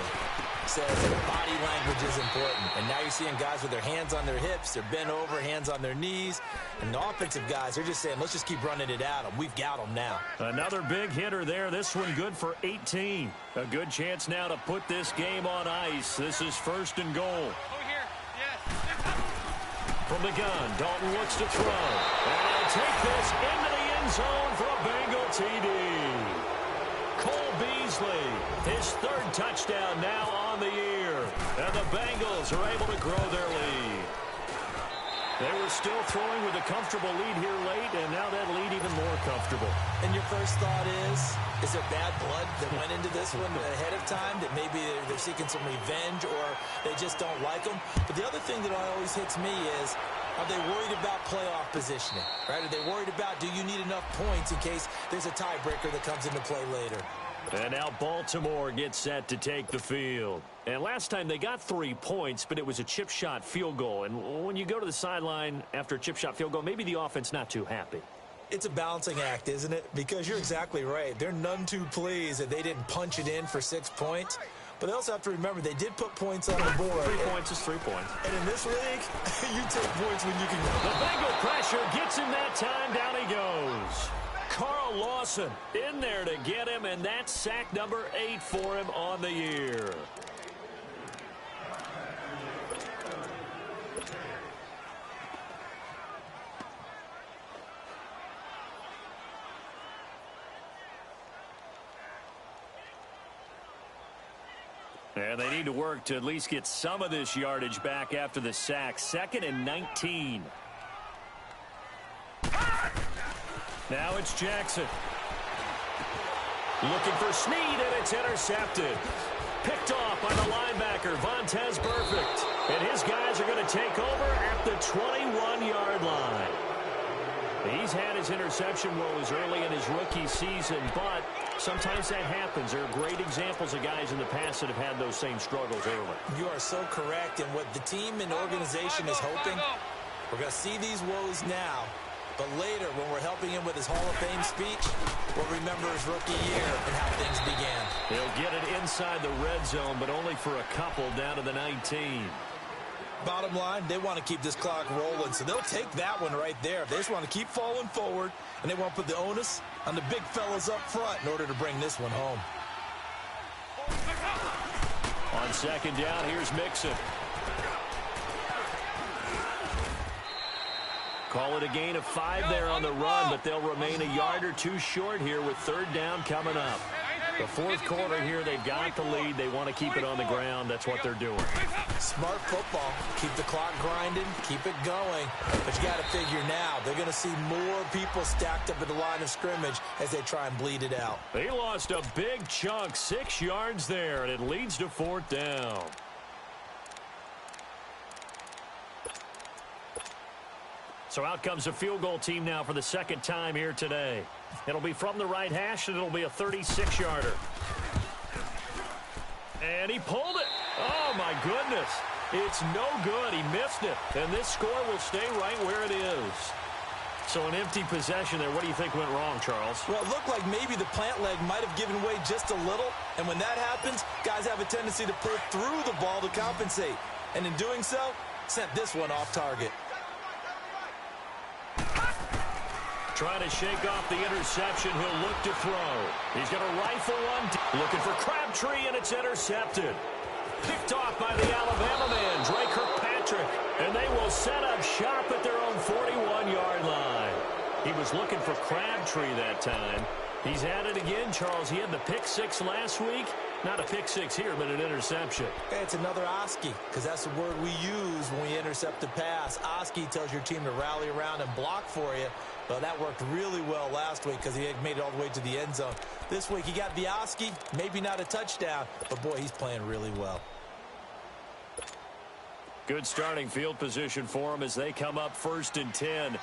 says that body language is important. And now you're seeing guys with their hands on their hips, they're bent over, hands on their knees. And the offensive guys, they're just saying, let's just keep running it at them. We've got them now. Another big hitter there. This one good for 18. A good chance now to put this game on ice. This is first and goal. From the gun, Dalton looks to throw. And he'll take this into the end zone for a Bengal TD. Cole Beasley, his 3rd touchdown now on the year. And the Bengals are able to grow their lead. They were still throwing with a comfortable lead here late, and now that lead even more comfortable. And your first thought is there bad blood that went into this one ahead of time, that maybe they're seeking some revenge or they just don't like them? But the other thing that always hits me is, are they worried about playoff positioning? Right? Are they worried about, do you need enough points in case there's a tiebreaker that comes into play later? And now Baltimore gets set to take the field. And last time they got 3 points, but it was a chip shot field goal. And when you go to the sideline after a chip shot field goal, maybe the offense not too happy. It's a balancing act, isn't it? Because you're exactly right. They're none too pleased that they didn't punch it in for 6 points. But they also have to remember they did put points on the board. 3 points is 3 points. And in this league, you take points when you can go. The Bengal pressure gets him that time. Down he goes. Carl Lawson in there to get him, and that's sack number 8 for him on the year. And they need to work to at least get some of this yardage back after the sack. 2nd and 19. Now it's Jackson. Looking for Snead, and it's intercepted. Picked off by the linebacker, Vontaze Burfict. And his guys are going to take over at the 21-yard line. He's had his interception woes early in his rookie season, but sometimes that happens. There are great examples of guys in the past that have had those same struggles early. You are so correct. And what the team and organization is hoping, we're going to see these woes now, but later when we're helping him with his Hall of Fame speech, we'll remember his rookie year and how things began. He'll get it inside the red zone, but only for a couple down to the 19. Bottom line, they want to keep this clock rolling, so they'll take that one right there. They just want to keep falling forward, and they want to put the onus on the big fellas up front in order to bring this one home. On second down, here's Mixon. Call it a gain of 5 there on the run, but they'll remain a yard or two short here with third down coming up. The fourth quarter here, they've got the lead. They want to keep it on the ground. That's what they're doing. Smart football. Keep the clock grinding. Keep it going. But you got to figure now, they're going to see more people stacked up at the line of scrimmage as they try and bleed it out. They lost a big chunk, 6 yards there, and it leads to fourth down. So out comes a field goal team now for the second time here today. It'll be from the right hash, and it'll be a 36-yarder. And he pulled it. Oh, my goodness. It's no good. He missed it. And this score will stay right where it is. So an empty possession there. What do you think went wrong, Charles? Well, it looked like maybe the plant leg might have given way just a little. And when that happens, guys have a tendency to pull through the ball to compensate. And in doing so, sent this one off target. Trying to shake off the interception. He'll look to throw. He's going to rifle one. Looking for Crabtree, and it's intercepted. Picked off by the Alabama man, Drake Kirkpatrick. And they will set up shop at their own 41-yard line. He was looking for Crabtree that time. He's had it again, Charles. He had the pick six last week. Not a pick six here, but an interception. It's another Oski, because that's the word we use when we intercept a pass. Oski tells your team to rally around and block for you. Well, that worked really well last week because he had made it all the way to the end zone. This week he got the Oski, maybe not a touchdown, but boy, he's playing really well. Good starting field position for him as they come up 1st and 10.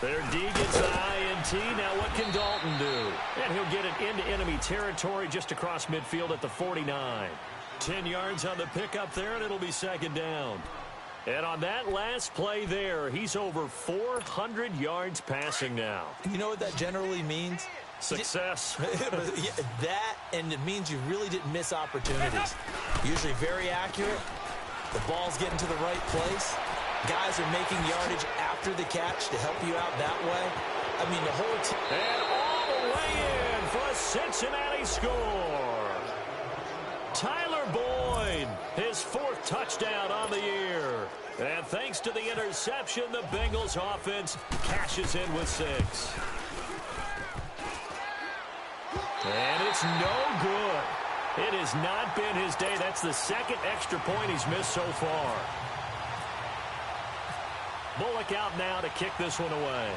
Their D gets the INT. Now what can Dalton do? And he'll get it into enemy territory just across midfield at the 49. 10 yards on the pickup there, and it'll be second down. And on that last play there, he's over 400 yards passing now. You know what that generally means? Success. That, and it means you really didn't miss opportunities. Usually very accurate. The ball's getting to the right place. Guys are making yardage after the catch to help you out that way. I mean, the whole team. And all the way in for a Cincinnati score. Tyler Boyd, his 4th touchdown on the year. And thanks to the interception, the Bengals offense cashes in with 6. And it's no good. It has not been his day. That's the 2nd extra point he's missed so far. Bullock out now to kick this one away.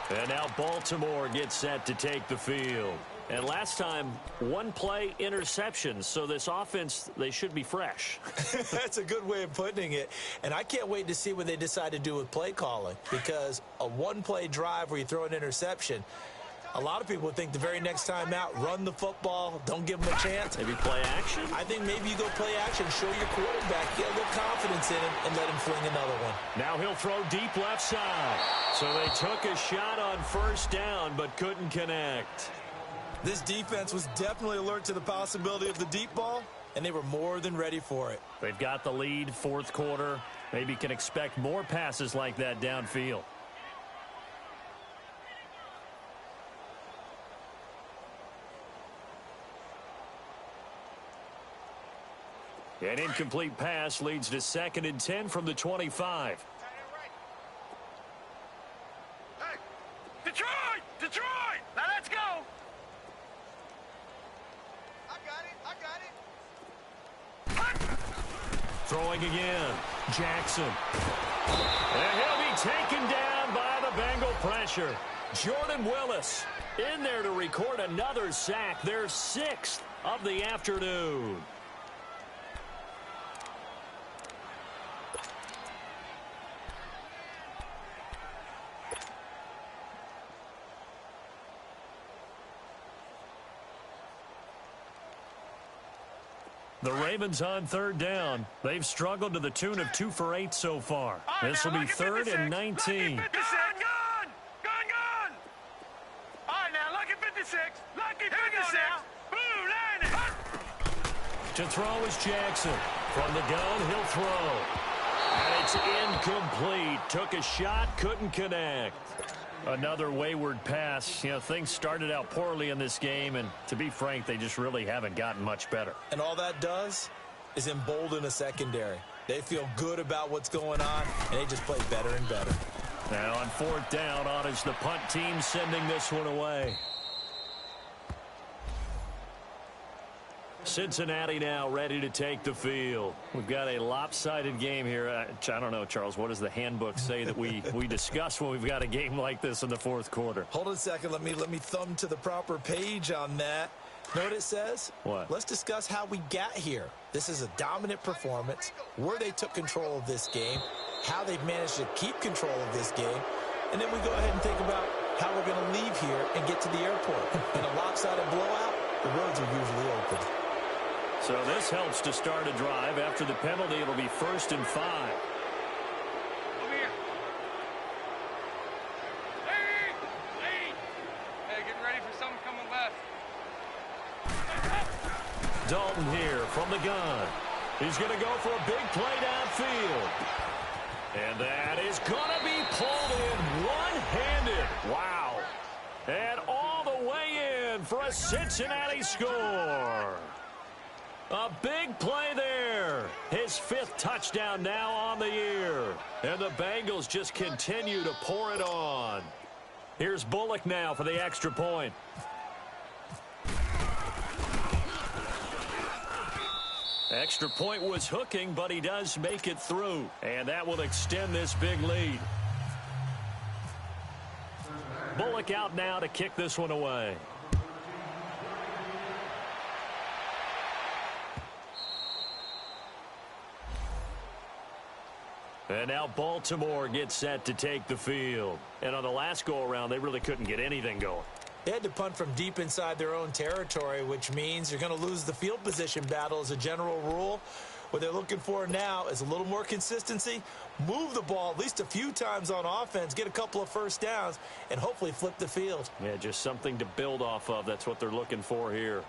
And now Baltimore gets set to take the field. And last time, 1 play interception. So this offense, they should be fresh. That's a good way of putting it. And I can't wait to see what they decide to do with play calling. Because a 1-play drive where you throw an interception, a lot of people would think the very next time out, run the football, don't give them a chance. Maybe play action? I think maybe you go play action, show your quarterback, get a little confidence in him, and let him fling another one. Now he'll throw deep left side. So they took a shot on 1st down, but couldn't connect. This defense was definitely alert to the possibility of the deep ball, and they were more than ready for it. They've got the lead, 4th quarter. Maybe can expect more passes like that downfield. An incomplete pass leads to 2nd and 10 from the 25. Hey, Detroit! Detroit! Now let's go! I got it. Throwing again. Jackson. And he'll be taken down by the Bengal pressure. Jordan Willis in there to record another sack. Their 6th of the afternoon. The Ravens on 3rd down. They've struggled to the tune of 2 for 8 so far. This will be 3rd and 19. Gun! All right, now, lucky 56. Lucky 56. Blue line. To throw is Jackson. From the gun, he'll throw. And it's incomplete. Took a shot, couldn't connect. Another wayward pass. You know, things started out poorly in this game, and to be frank, they just really haven't gotten much better. And all that does is embolden a secondary. They feel good about what's going on, and they just play better and better. Now on 4th down, on is the punt team sending this one away. Cincinnati now ready to take the field. We've got a lopsided game here. I don't know, Charles, what does the handbook say that we discuss when we've got a game like this in the 4th quarter? Hold on a second. Let me thumb to the proper page on that. Know what it says? What? Let's discuss how we got here. This is a dominant performance, where they took control of this game, how they've managed to keep control of this game, and then we go ahead and think about how we're going to leave here and get to the airport. In a lopsided blowout, the roads are usually open. So this helps to start a drive. After the penalty, it'll be 1st and 5. Over here. Hey, getting ready for something coming left. Dalton here from the gun. He's going to go for a big play downfield. And that is going to be pulled in one-handed. Wow. And all the way in for a Cincinnati score. A big play there. His 5th touchdown now on the year. And the Bengals just continue to pour it on. Here's Bullock now for the extra point. Extra point was hooking, but he does make it through. And that will extend this big lead. Bullock out now to kick this one away. And now Baltimore gets set to take the field. And on the last go-around, they really couldn't get anything going. They had to punt from deep inside their own territory, which means you're going to lose the field position battle as a general rule. What they're looking for now is a little more consistency, move the ball at least a few times on offense, get a couple of 1st downs, and hopefully flip the field. Yeah, just something to build off of. That's what they're looking for here.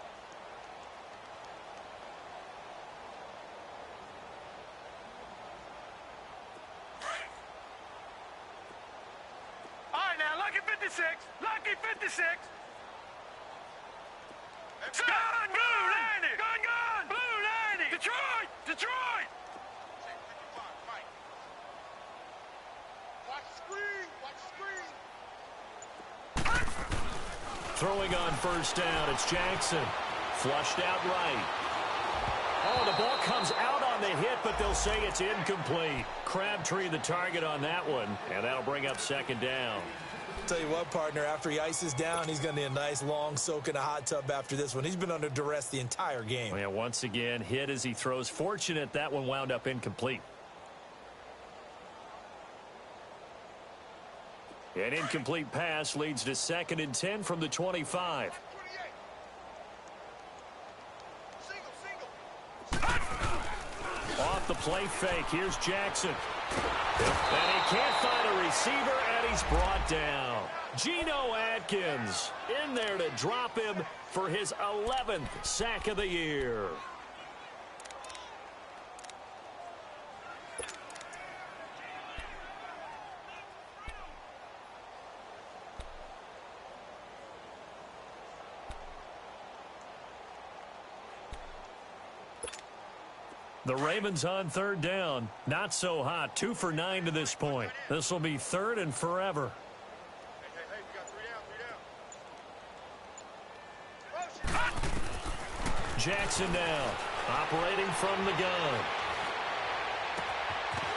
All right, now, lucky 56. Lucky 56. Gun! Blue landing! Gun! Blue landing! Detroit! Detroit! Watch screen! Watch screen! Throwing on 1st down, it's Jackson. Flushed out right. Oh, the ball comes out on the hit, but they'll say it's incomplete. Crabtree the target on that one, and that'll bring up 2nd down. Tell you what, partner, after he ices down, he's going to need a nice long soak in a hot tub after this one. He's been under duress the entire game. Yeah, once again, hit as he throws. Fortunate that one wound up incomplete. An incomplete pass leads to 2nd and 10 from the 25. Off the play fake, here's Jackson. And he can't find a receiver, and he's brought down. Geno Atkins in there to drop him for his 11th sack of the year. The Ravens on third down. Not so hot. 2 for 9 to this point. This will be third and forever. Jackson now, operating from the gun.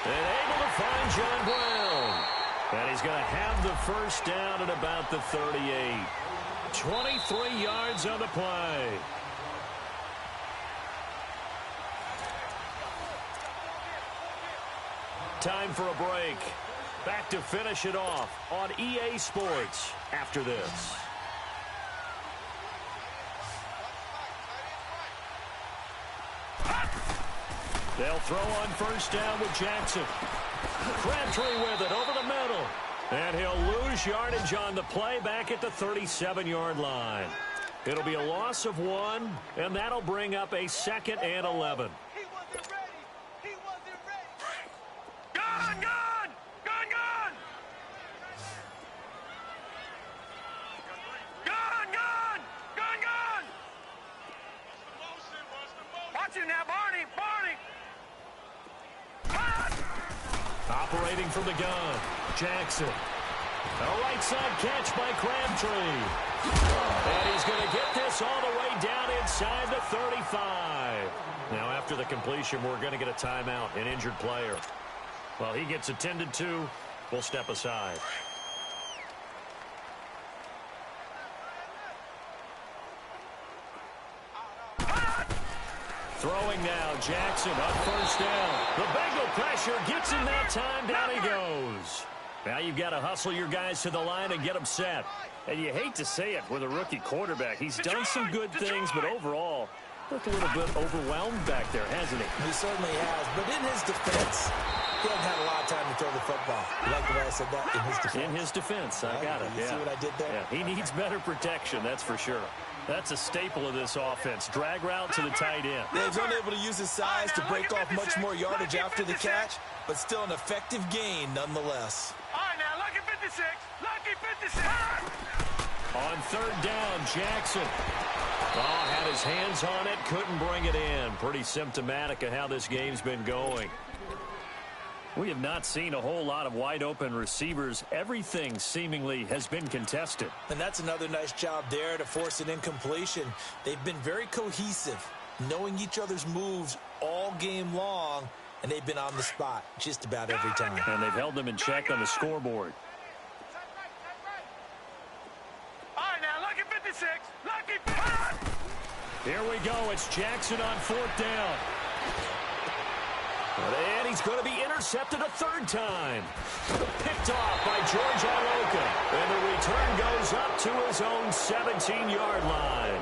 And able to find John Brown. And he's going to have the first down at about the 38. 23 yards on the play. Time for a break. Back to finish it off on EA Sports after this. They'll throw on first down with Jackson. Crabtree with it over the middle. And he'll lose yardage on the play back at the 37-yard line. It'll be a loss of 1, and that'll bring up a 2nd and 11. He wasn't ready. He wasn't ready. Gun, gun! Gun, gun! Gun, gun! Gun, gun! Watch it now, Barney! Barney! Operating from the gun, Jackson. A right side catch by Crabtree. And he's going to get this all the way down inside the 35. Now, after the completion, we're going to get a timeout, an injured player. Well, he gets attended to. We'll step aside. Throwing now, Jackson on first down. The Bengal pressure gets him that time. Down he goes. Now you've got to hustle your guys to the line and get them set. And you hate to say it with a rookie quarterback. He's done some good things, but overall, looked a little bit overwhelmed back there, hasn't he? He certainly has. But in his defense, he hasn't had a lot of time to throw the football. You like the way I said that? In his defense. In his defense. I got it. You see what I did there? Yeah, he needs better protection, that's for sure. That's a staple of this offense. Drag route to the tight end. Yeah, he's unable to use his size to break off much more yardage after the catch, but still an effective gain nonetheless. All right, now, lucky 56. Lucky 56. On third down, Jackson. Oh, had his hands on it, couldn't bring it in. Pretty symptomatic of how this game's been going. We have not seen a whole lot of wide-open receivers. Everything seemingly has been contested. And that's another nice job there to force an incompletion. They've been very cohesive, knowing each other's moves all game long, and they've been on the spot just about every time. And they've held them in check on the scoreboard. All right, now, lucky 56. Lucky 56. Here we go. It's Jackson on fourth down. And he's going to be intercepted a third time. Picked off by George Iloka. And the return goes up to his own 17-yard line.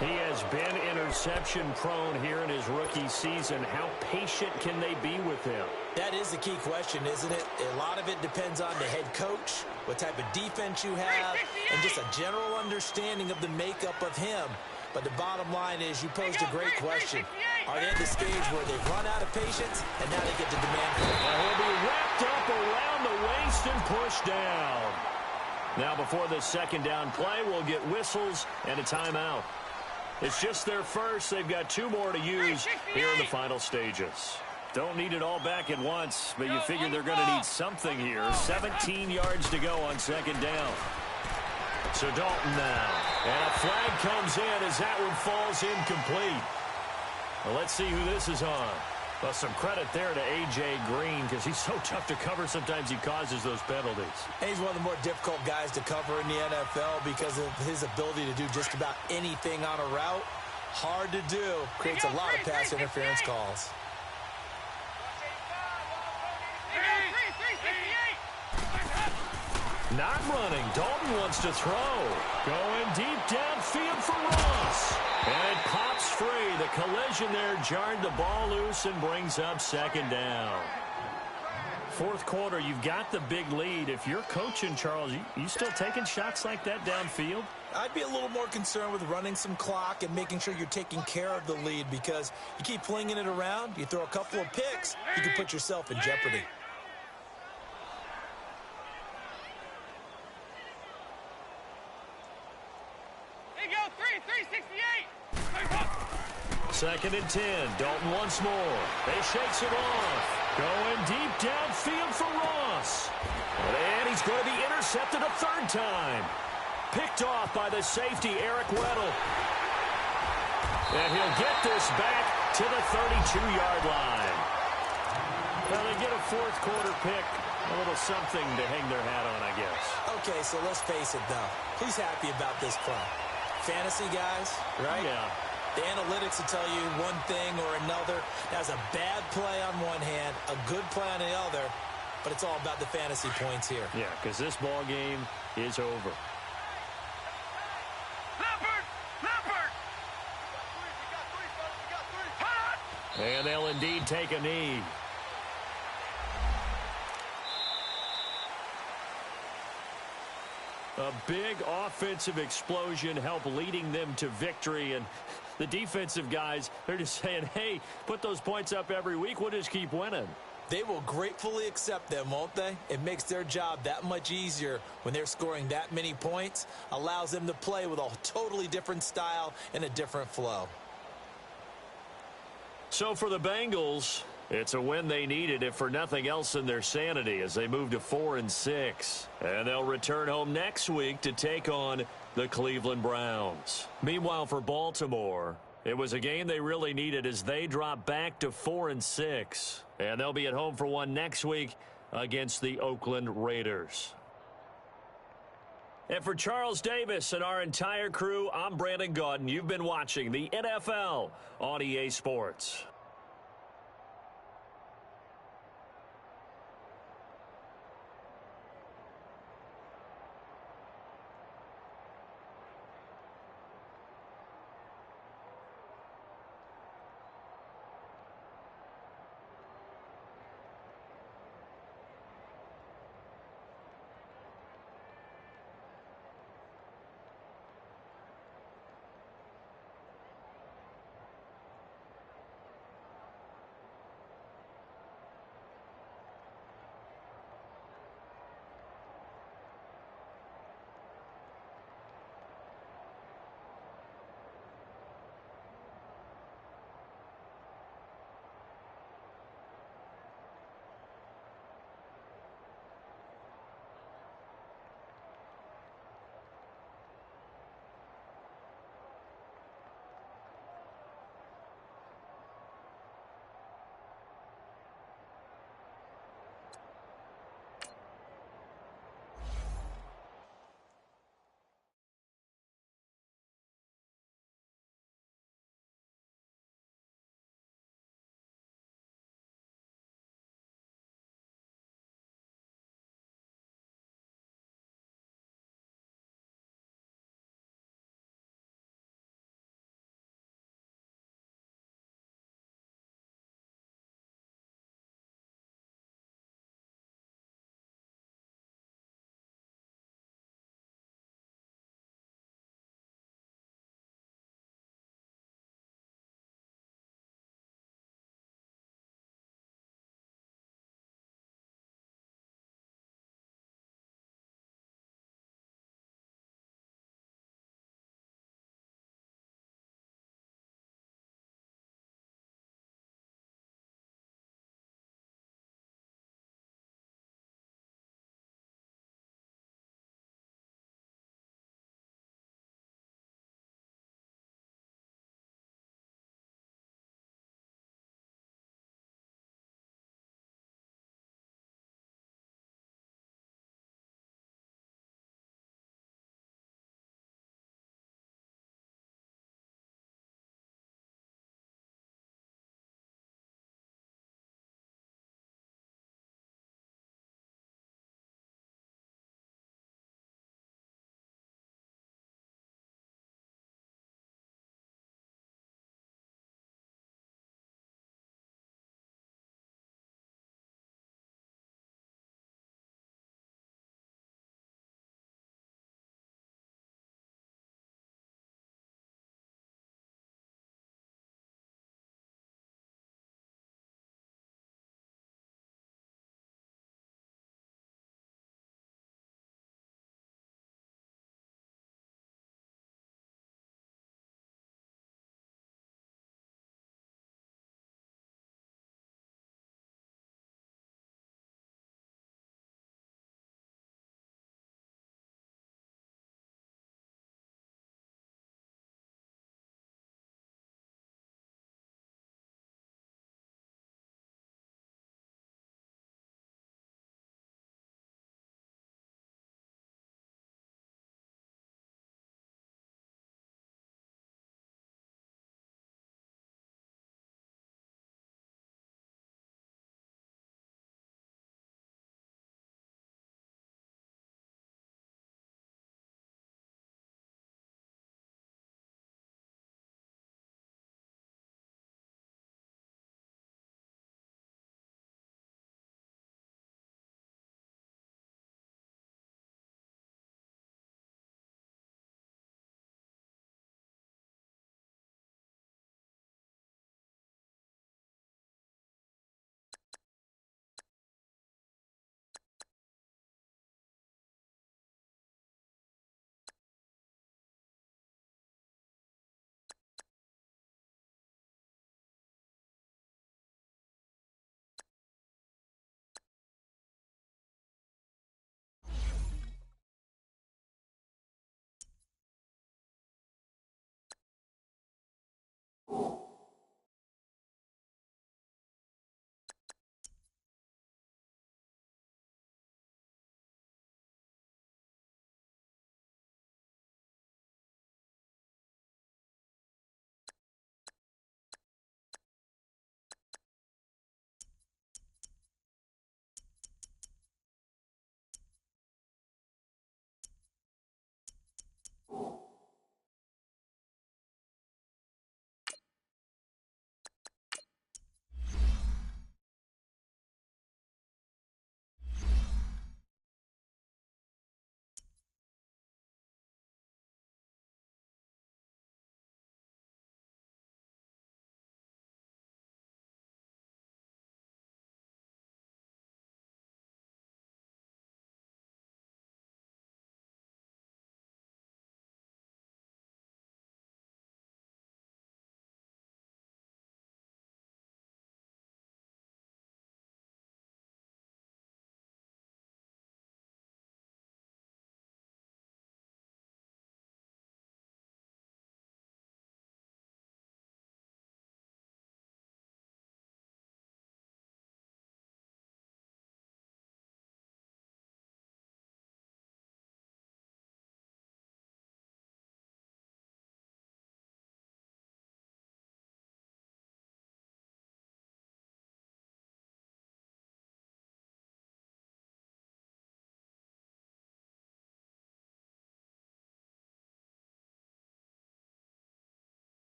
He has been interception-prone here in his rookie season. How patient can they be with him? That is the key question, isn't it? A lot of it depends on the head coach, what type of defense you have, and just a general understanding of the makeup of him. But the bottom line is you posed a great question. Are they at the stage where they've run out of patience, and now they get to demand for it? Well, he'll be wrapped up around the waist and pushed down. Now, before the second down play, we'll get whistles and a timeout. It's just their first. They've got 2 more to use here in the final stages. Don't need it all back at once, but you figure they're going to need something here. 17 yards to go on second down. So Dalton now. And a flag comes in as that one falls incomplete. Well, let's see who this is on. Well, some credit there to A.J. Green because he's so tough to cover. Sometimes he causes those penalties. And he's one of the more difficult guys to cover in the NFL because of his ability to do just about anything on a route. Hard to do. Creates a lot of pass interference calls. Not running. Dalton wants to throw. Going deep downfield for Ross. And it pops free. The collision there jarred the ball loose and brings up second down. Fourth quarter, you've got the big lead. If you're coaching, Charles, you still taking shots like that downfield? I'd be a little more concerned with running some clock and making sure you're taking care of the lead because you keep flinging it around, you throw a couple of picks, you can put yourself in jeopardy. 2nd and 10. Dalton once more. He shakes it off. Going deep downfield for Ross. And he's going to be intercepted a 3rd time. Picked off by the safety, Eric Weddle. And he'll get this back to the 32-yard line. Well, they get a 4th quarter pick. A little something to hang their hat on, I guess. Okay, so let's face it, though. Who's happy about this play? Fantasy guys, right? Yeah. The analytics will tell you one thing or another. That's a bad play on one hand, a good play on the other, but it's all about the fantasy points here. Yeah, because this ball game is over. Leopard! And they'll indeed take a knee. A big offensive explosion helped leading them to victory. And the defensive guys, they're just saying, hey, put those points up every week. We'll just keep winning. They will gratefully accept them, won't they? It makes their job that much easier when they're scoring that many points. Allows them to play with a totally different style and a different flow. So for the Bengals, it's a win they needed, if for nothing else in their sanity, as they move to 4-6. And they'll return home next week to take on the Cleveland Browns. Meanwhile, for Baltimore, it was a game they really needed as they drop back to 4-6. And they'll be at home for one next week against the Oakland Raiders. And for Charles Davis and our entire crew, I'm Brandon Gaudin. You've been watching the NFL on EA Sports.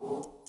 you.